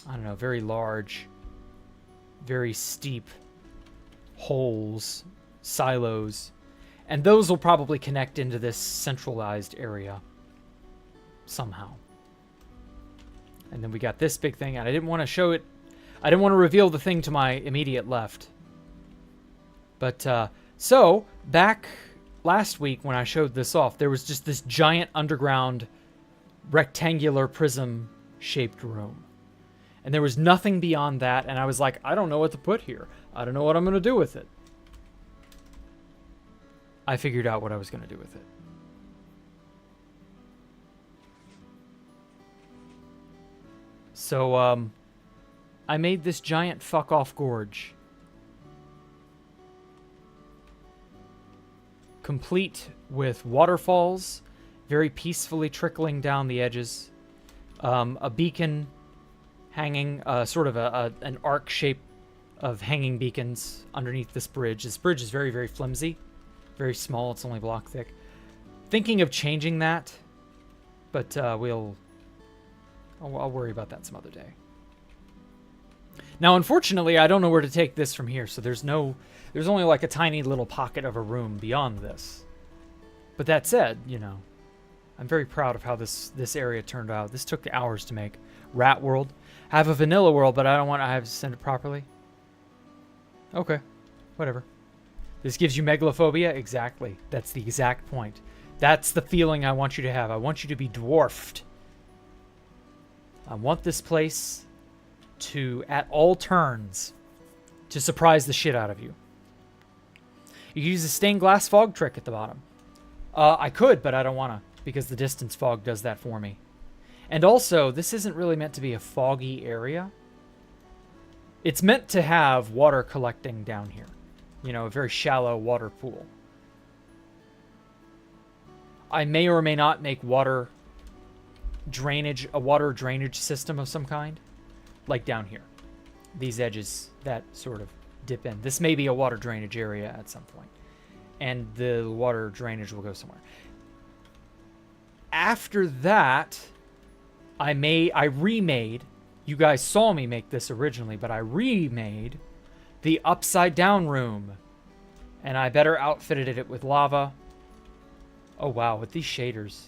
don't know, very large, very steep holes, silos. And those will probably connect into this centralized area somehow. And then we got this big thing, and I didn't want to show it. I didn't want to reveal the thing to my immediate left. But, so, back last week when I showed this off, there was just this giant underground rectangular prism-shaped room. And there was nothing beyond that, and I was like, I don't know what to put here. I don't know what I'm going to do with it. I figured out what I was going to do with it. So, I made this giant fuck-off gorge. Complete with waterfalls, very peacefully trickling down the edges. A beacon hanging, sort of an arc shape of hanging beacons underneath this bridge. This bridge is very, very flimsy. Very small. It's only block thick. Thinking of changing that, but we'll I'll worry about that some other day. Now, unfortunately, I don't know where to take this from here, so there's only like a tiny little pocket of a room beyond this. But that said, you know, I'm very proud of how this area turned out. This took hours to make. Rat world. I have a vanilla world, but I have to send it properly. Okay, whatever. This gives you megalophobia? Exactly. That's the exact point. That's the feeling I want you to have. I want you to be dwarfed. I want this place to, at all turns, to surprise the shit out of you. You can use the stained glass fog trick at the bottom. I could, but I don't want to, because the distance fog does that for me. And also, this isn't really meant to be a foggy area. It's meant to have water collecting down here. You know, a very shallow water pool. I may or may not make water drainage, a water drainage system of some kind. Like down here. These edges that sort of dip in. This may be a water drainage area at some point. And the water drainage will go somewhere. After that, I remade, you guys saw me make this originally, but I remade the upside down room. And I better outfitted it with lava. Oh wow, with these shaders.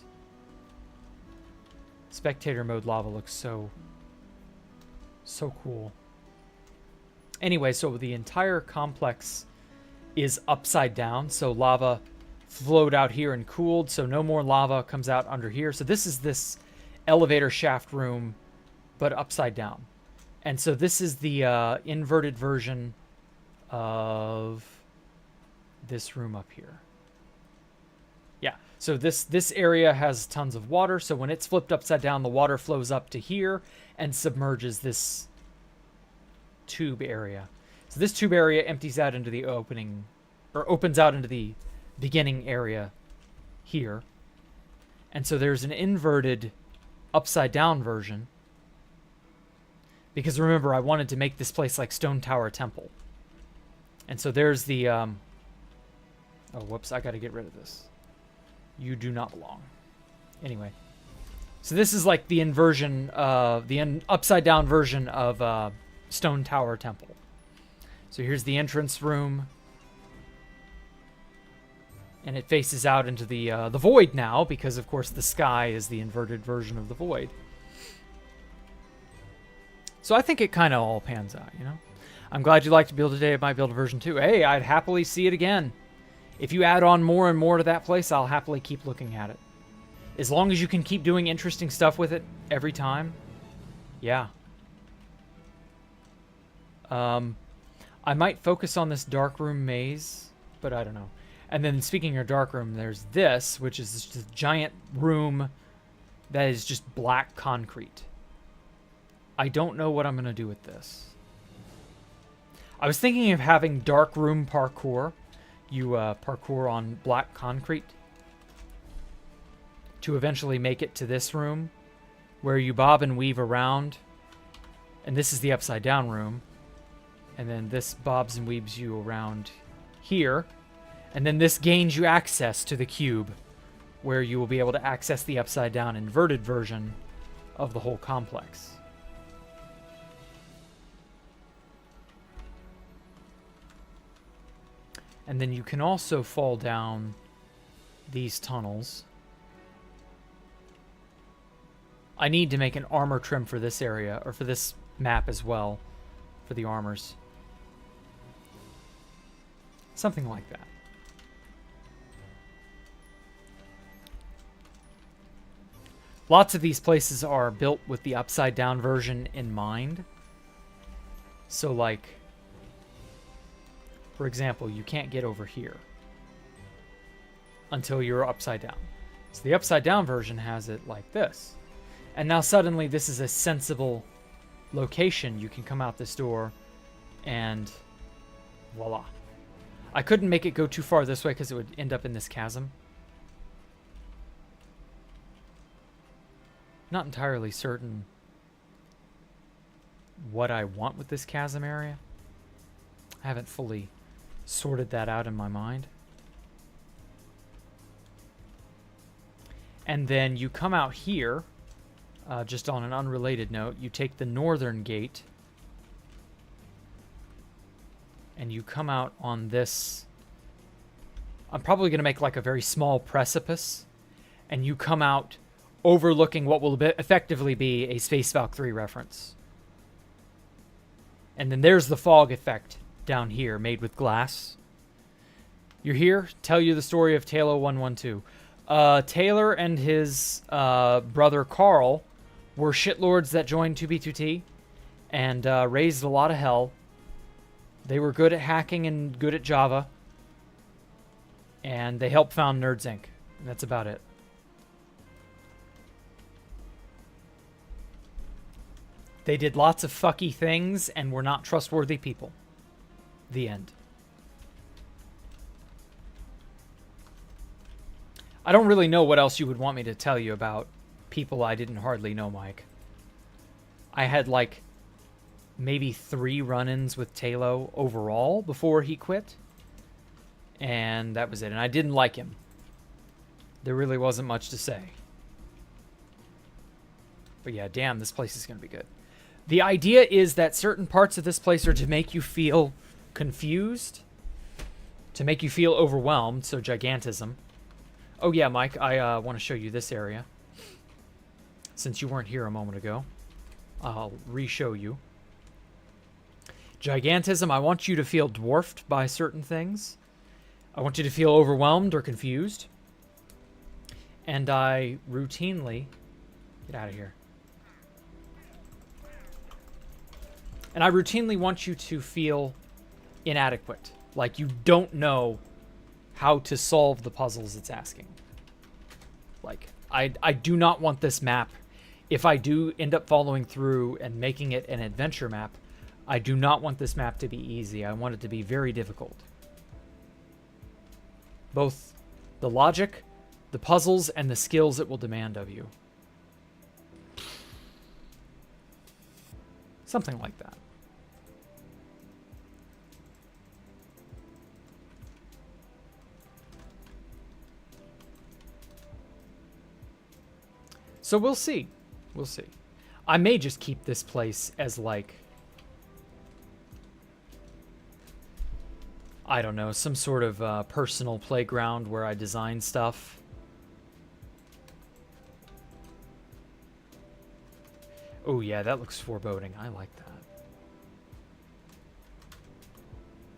Spectator mode lava looks so cool. Anyway, so the entire complex is upside down. So lava flowed out here and cooled. So no more lava comes out under here. So this is this elevator shaft room, but upside down. And so this is the inverted version of this room up here. Yeah, so this area has tons of water. So when it's flipped upside down, the water flows up to here and submerges this tube area. So this tube area empties out into the opening, or opens out into the beginning area here. And so there's an inverted upside down version. Because remember, I wanted to make this place like Stone Tower Temple. And so there's the, oh, whoops, I got to get rid of this. You do not belong. Anyway. So this is like the inversion, the upside down version of Stone Tower Temple. So here's the entrance room. And it faces out into the void now, because of course the sky is the inverted version of the void. So I think it kind of all pans out, you know? I'm glad you liked Build Today of my Build version 2. Hey, I'd happily see it again. If you add on more and more to that place, I'll happily keep looking at it. As long as you can keep doing interesting stuff with it every time. Yeah. I might focus on this dark room maze, but I don't know. And then speaking of dark room, there's this, which is just a giant room that is just black concrete. I don't know what I'm going to do with this. I was thinking of having dark room parkour. You parkour on black concrete to eventually make it to this room where you bob and weave around. And this is the upside down room. And then this bobs and weaves you around here. And then this gains you access to the cube where you will be able to access the upside down inverted version of the whole complex. And then you can also fall down these tunnels. I need to make an armor trim for this area, or for this map as well, for the armors. Something like that. Lots of these places are built with the upside down version in mind. So like, for example, you can't get over here until you're upside down. So the upside down version has it like this. And now suddenly this is a sensible location. You can come out this door and voila. I couldn't make it go too far this way because it would end up in this chasm. Not entirely certain what I want with this chasm area. I haven't fully sorted that out in my mind. And then you come out here. just on an unrelated note, you take the northern gate and you come out on this. I'm probably going to make like a very small precipice, and you come out overlooking what will effectively be a Space Valkyrie reference. And then there's the fog effect down here, made with glass. You're here, tell you the story of Taylor 112. Taylor and his brother Carl were shitlords that joined 2B2T and raised a lot of hell. They were good at hacking and good at Java. And they helped found Nerds Inc. And that's about it. They did lots of fucky things and were not trustworthy people. The end. I don't really know what else you would want me to tell you about people I didn't hardly know, Mike. I had like maybe 3 run-ins with Talo overall before he quit. And that was it. And I didn't like him. There really wasn't much to say. But yeah, damn, this place is going to be good. The idea is that certain parts of this place are to make you feel confused, to make you feel overwhelmed, so gigantism. Oh yeah, Mike, I want to show you this area. Since you weren't here a moment ago, I'll re-show you. Gigantism, I want you to feel dwarfed by certain things. I want you to feel overwhelmed or confused. And I routinely... Get out of here. And I routinely want you to feel inadequate. Like you don't know how to solve the puzzles it's asking. Like, I do not want this map. If I do end up following through and making it an adventure map, I do not want this map to be easy. I want it to be very difficult. Both the logic, the puzzles, and the skills it will demand of you. Something like that. So we'll see. We'll see. I may just keep this place as like... I don't know, some sort of personal playground where I design stuff. Oh yeah, that looks foreboding. I like that.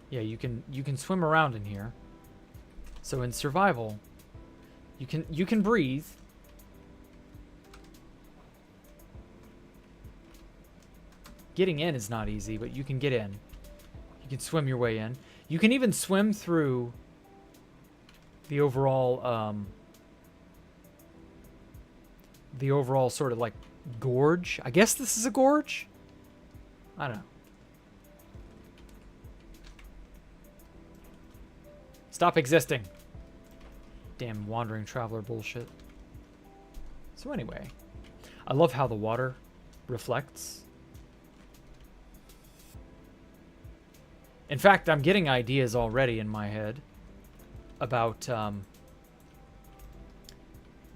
Yeah, you can swim around in here. So in survival, you can breathe. Getting in is not easy, but you can get in. You can swim your way in. You can even swim through the overall sort of like gorge. I guess this is a gorge? I don't know. Stop existing. Damn wandering traveler bullshit. So anyway, I love how the water reflects. In fact, I'm getting ideas already in my head about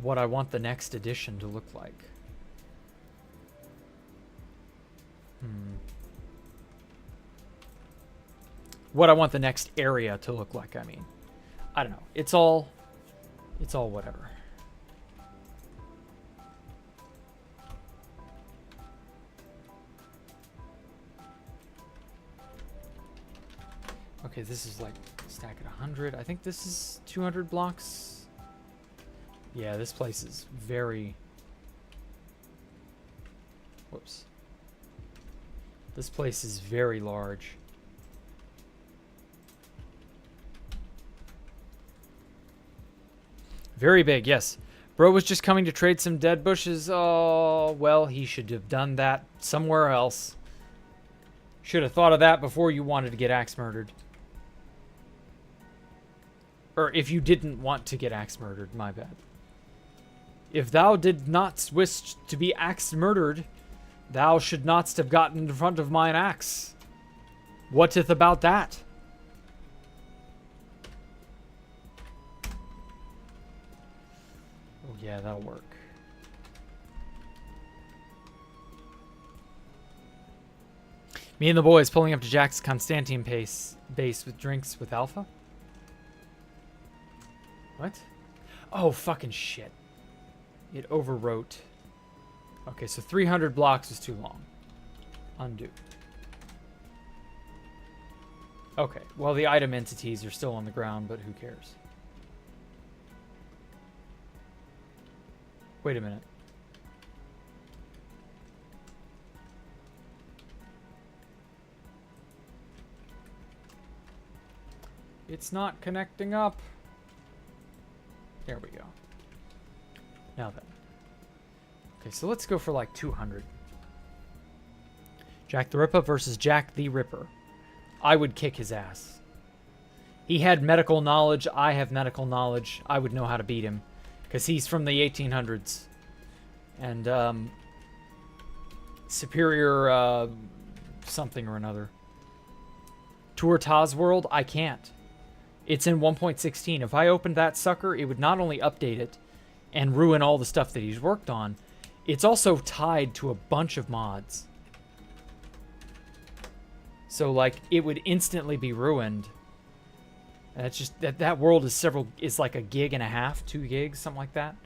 what I want the next edition to look like. What I want the next area to look like, I mean. I don't know. It's all whatever. Okay, this is like stack at 100. I think this is 200 blocks. Yeah, this place is very... Whoops. This place is very large. Very big, yes. Bro was just coming to trade some dead bushes. Oh, well, he should have done that somewhere else. Should have thought of that before you wanted to get axe murdered. Or if you didn't want to get axe murdered, my bad. If thou did not wish to be axe murdered, thou should not have gotten in front of mine axe. What'th about that? Oh yeah, that'll work. Me and the boys pulling up to Jack's Constantine base with drinks with Alpha? What? Oh, fucking shit. It overwrote. Okay, so 300 blocks is too long. Undo. Okay, well, the item entities are still on the ground, but who cares? Wait a minute. It's not connecting up. There we go. Now then. Okay, so let's go for like 200. Jacktherippa versus Jacktherippa. I would kick his ass. He had medical knowledge. I have medical knowledge. I would know how to beat him. Because he's from the 1800s. And, superior, something or another. Tour Taz World, I can't. It's in 1.16. If I opened that sucker, it would not only update it and ruin all the stuff that he's worked on, it's also tied to a bunch of mods. So, like, it would instantly be ruined. And it's just that world is like a gig and a half, 2 gigs, something like that.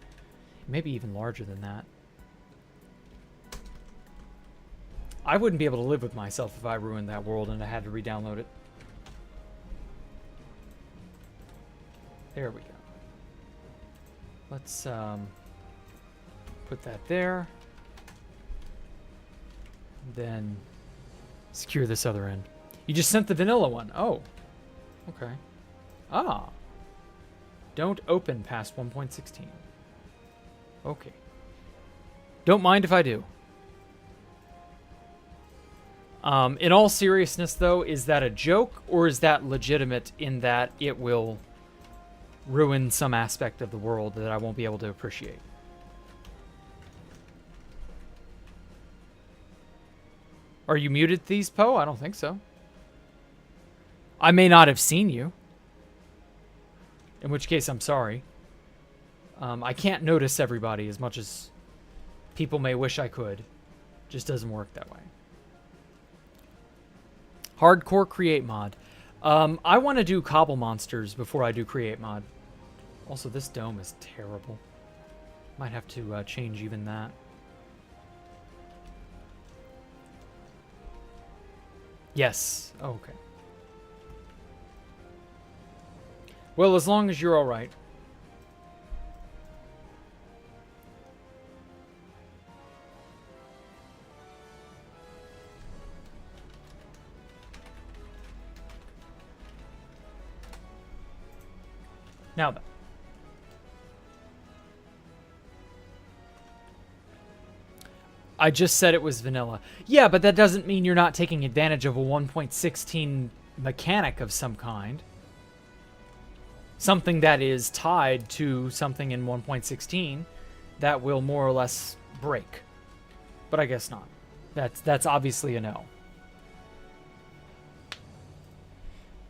Maybe even larger than that. I wouldn't be able to live with myself if I ruined that world and I had to re-download it. There we go. Let's put that there. Then secure this other end. You just sent the vanilla one. Oh. Okay. Ah. Don't open past 1.16. Okay. Don't mind if I do. In all seriousness, though, is that a joke or is that legitimate in that it will ruin some aspect of the world that I won't be able to appreciate? Are you muted, Thieves Poe? I don't think so. I may not have seen you. In which case, I'm sorry. I can't notice everybody as much as people may wish I could. Just doesn't work that way. Hardcore create mod. I want to do cobble monsters before I do create mod. Also, this dome is terrible. Might have to change even that. Yes. Oh, okay. Well, as long as you're all right. Now then. I just said it was vanilla. Yeah, but that doesn't mean you're not taking advantage of a 1.16 mechanic of some kind. Something that is tied to something in 1.16 that will more or less break. But I guess not. That's obviously a no.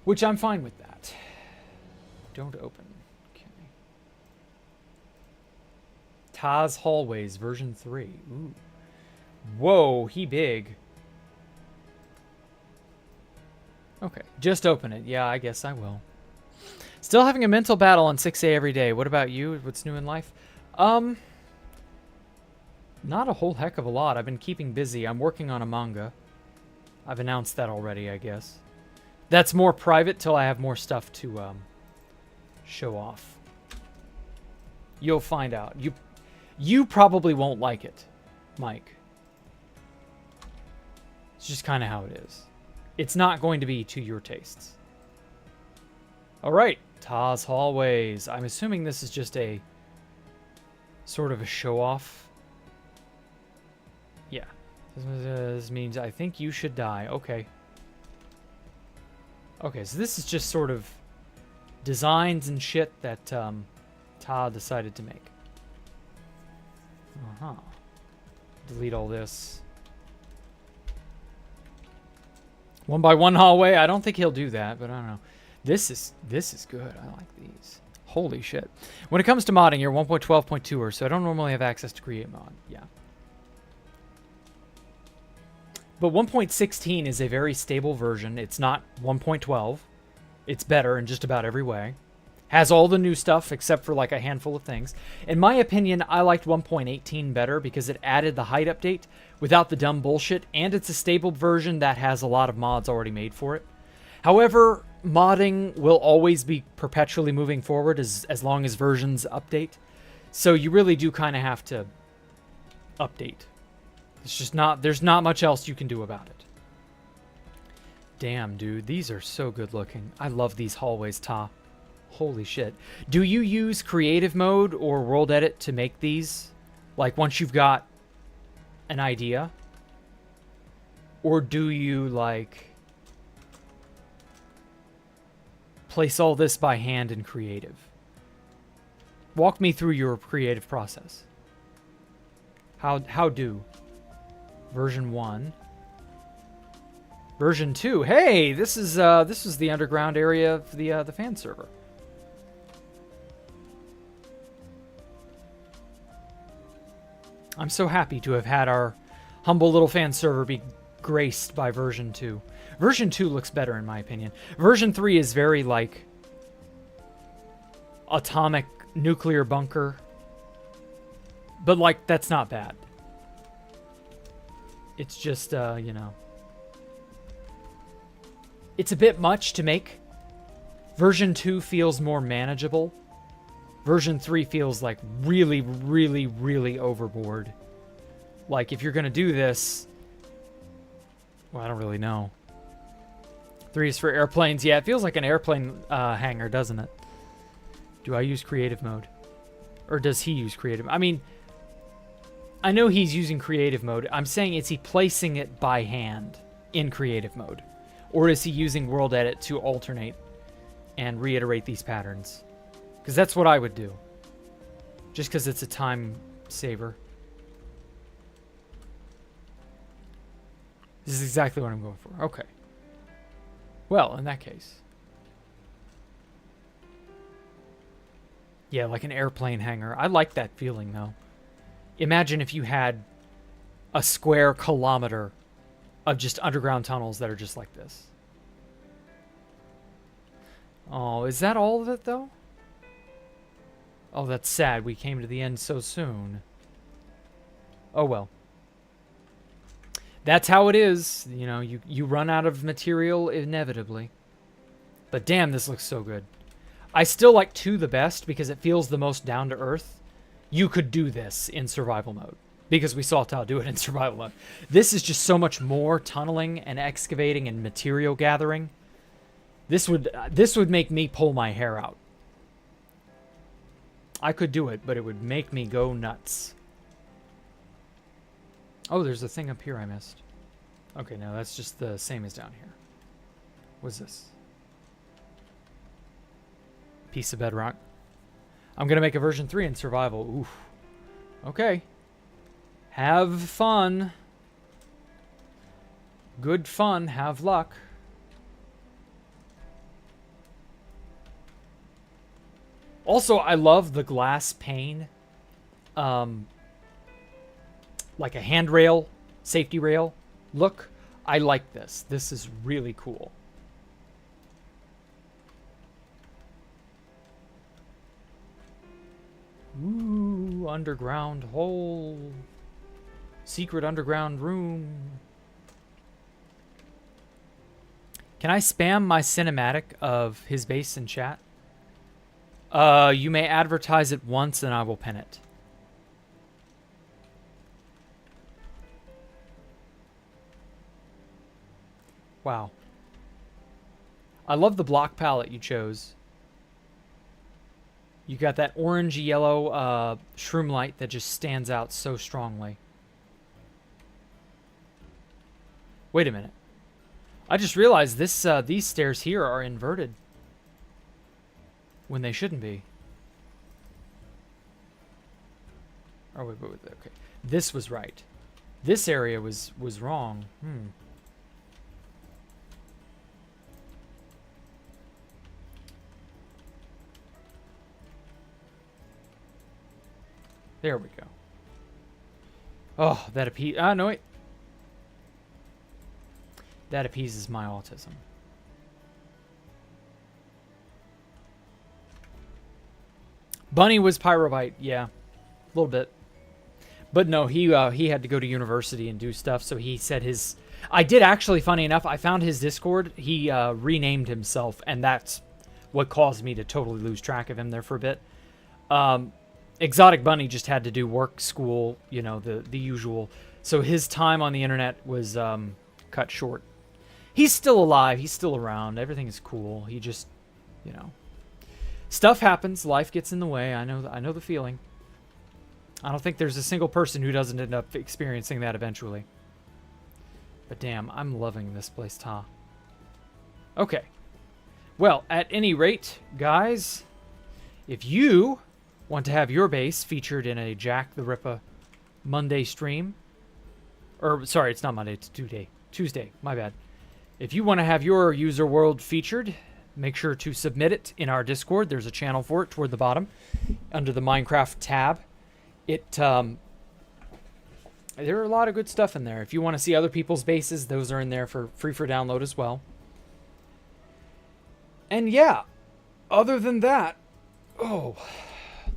Which I'm fine with that. Don't open. Okay. Taz Hallways version 3. Ooh. Whoa, he big. Okay, just open it. Yeah, I guess I will. Still having a mental battle on 6A every day. What about you? What's new in life? Not a whole heck of a lot. I've been keeping busy. I'm working on a manga. I've announced that already, I guess. That's more private till I have more stuff to show off. You'll find out. You probably won't like it, Mike. It's just kind of how it is. It's not going to be to your tastes. All right, Taz Hallways. I'm assuming this is just a sort of a show-off. Yeah. This means I think you should die. Okay. Okay, so this is just sort of designs and shit that Ta decided to make. Uh-huh. Delete all this. One by one hallway. I don't think he'll do that, but I don't know. This is good. I like these. Holy shit. When it comes to modding, you're 1.12.2er, so I don't normally have access to create mod. Yeah. But 1.16 is a very stable version. It's not 1.12. It's better in just about every way. Has all the new stuff except for like a handful of things. In my opinion, I liked 1.18 better because it added the height update without the dumb bullshit, and it's a stable version that has a lot of mods already made for it. However, modding will always be perpetually moving forward as long as versions update. So you really do kind of have to update. It's just not, there's not much else you can do about it. Damn, dude, these are so good looking. I love these hallways, Ta. Holy shit. Do you use creative mode or world edit to make these? Like once you've got an idea? Or do you like place all this by hand in creative? Walk me through your creative process. How do? Version 1. Version 2. Hey, this is the underground area of the fan server. I'm so happy to have had our humble little fan server be graced by version 2. Version 2 looks better in my opinion. Version 3 is very like atomic nuclear bunker. But like that's not bad. It's just you know, it's a bit much to make. Version 2 feels more manageable. Version 3 feels like really, really, really overboard. Like, if you're going to do this... Well, I don't really know. 3 is for airplanes. Yeah, it feels like an airplane hangar, doesn't it? Do I use creative mode? Or does he use creative? I mean, I know he's using creative mode. I'm saying, is he placing it by hand in creative mode? Or is he using world edit to alternate and reiterate these patterns? Because that's what I would do. Just because it's a time saver. This is exactly what I'm going for. Okay. Well, in that case. Yeah, like an airplane hangar. I like that feeling, though. Imagine if you had a square kilometer of just underground tunnels that are just like this. Oh, is that all of it, though? Oh, that's sad. We came to the end so soon. Oh, well. That's how it is. You know, you run out of material inevitably. But damn, this looks so good. I still like 2 the best because it feels the most down to earth. You could do this in survival mode because we saw Tao do it in survival mode. This is just so much more tunneling and excavating and material gathering. This would make me pull my hair out. I could do it, but it would make me go nuts. Oh, there's a thing up here I missed. Okay, no, that's just the same as down here. What's this? Piece of bedrock. I'm going to make a version 3 in survival. Oof. Okay. Have fun. Good fun. Have luck. Also, I love the glass pane. Like a handrail, safety rail look. I like this. This is really cool. Ooh, underground hole. Secret underground room. Can I spam my cinematic of his base in chat? You may advertise it once and I will pin it. Wow. I love the block palette you chose. You got that orange-yellow shroom light that just stands out so strongly. Wait a minute. I just realized this these stairs here are inverted. When they shouldn't be. Oh, wait, okay. This was right. This area was wrong. There we go. Oh, that appeal. Ah, no, wait. That appeases my autism. Bunny was Pyrobite, yeah. A little bit. But no, he had to go to university and do stuff, so he said his... I did actually, funny enough, I found his Discord. He renamed himself, and that's what caused me to totally lose track of him there for a bit. Exotic Bunny just had to do work, school, you know, the usual. So his time on the internet was cut short. He's still alive. He's still around. Everything is cool. He just, you know... Stuff happens. Life gets in the way. I know the feeling. I don't think there's a single person who doesn't end up experiencing that eventually. But damn, I'm loving this place, Ta. Okay. Well, at any rate, guys, if you want to have your base featured in a Jacktherippa Monday stream, or sorry, it's not Monday, it's Tuesday, my bad. If you want to have your user world featured, make sure to submit it in our Discord. There's a channel for it toward the bottom under the Minecraft tab. There are a lot of good stuff in there. If you want to see other people's bases, those are in there for free for download as well. And yeah, other than that,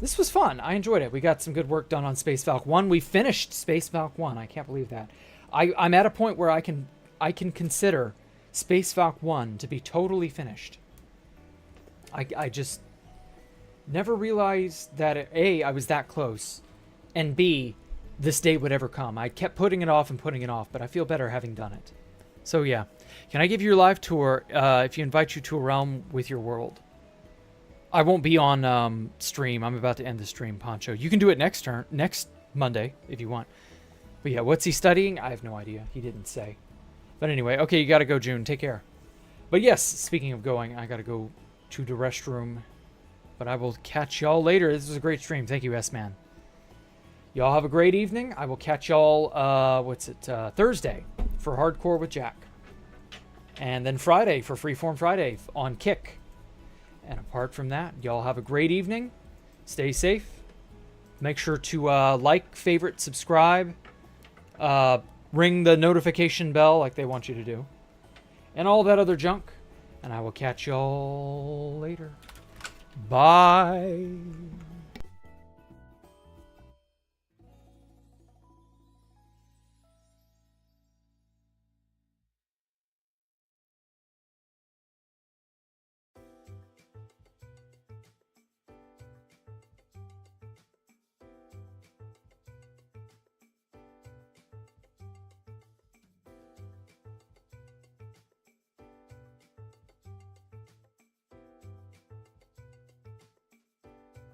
this was fun. I enjoyed it. We got some good work done on Space Valk 1. We finished Space Valk 1. I can't believe that. I'm at a point where I can consider Space Valk 1 to be totally finished. I just never realized that A, I was that close, and B, this day would ever come. I kept putting it off and putting it off, but I feel better having done it. So yeah. Can I give you your live tour if you invite you to a realm with your world? I won't be on stream. I'm about to end the stream, Poncho. You can do it next Monday if you want. But yeah, what's he studying? I have no idea. He didn't say. But anyway, okay, you gotta go, June. Take care. But yes, speaking of going, I gotta go to the restroom. But I will catch y'all later. This was a great stream. Thank you, S-Man. Y'all have a great evening. I will catch y'all, Thursday for Hardcore with Jack. And then Friday for Freeform Friday on Kick. And apart from that, y'all have a great evening. Stay safe. Make sure to like, favorite, subscribe. Ring the notification bell like they want you to do. And all that other junk. And I will catch y'all later. Bye.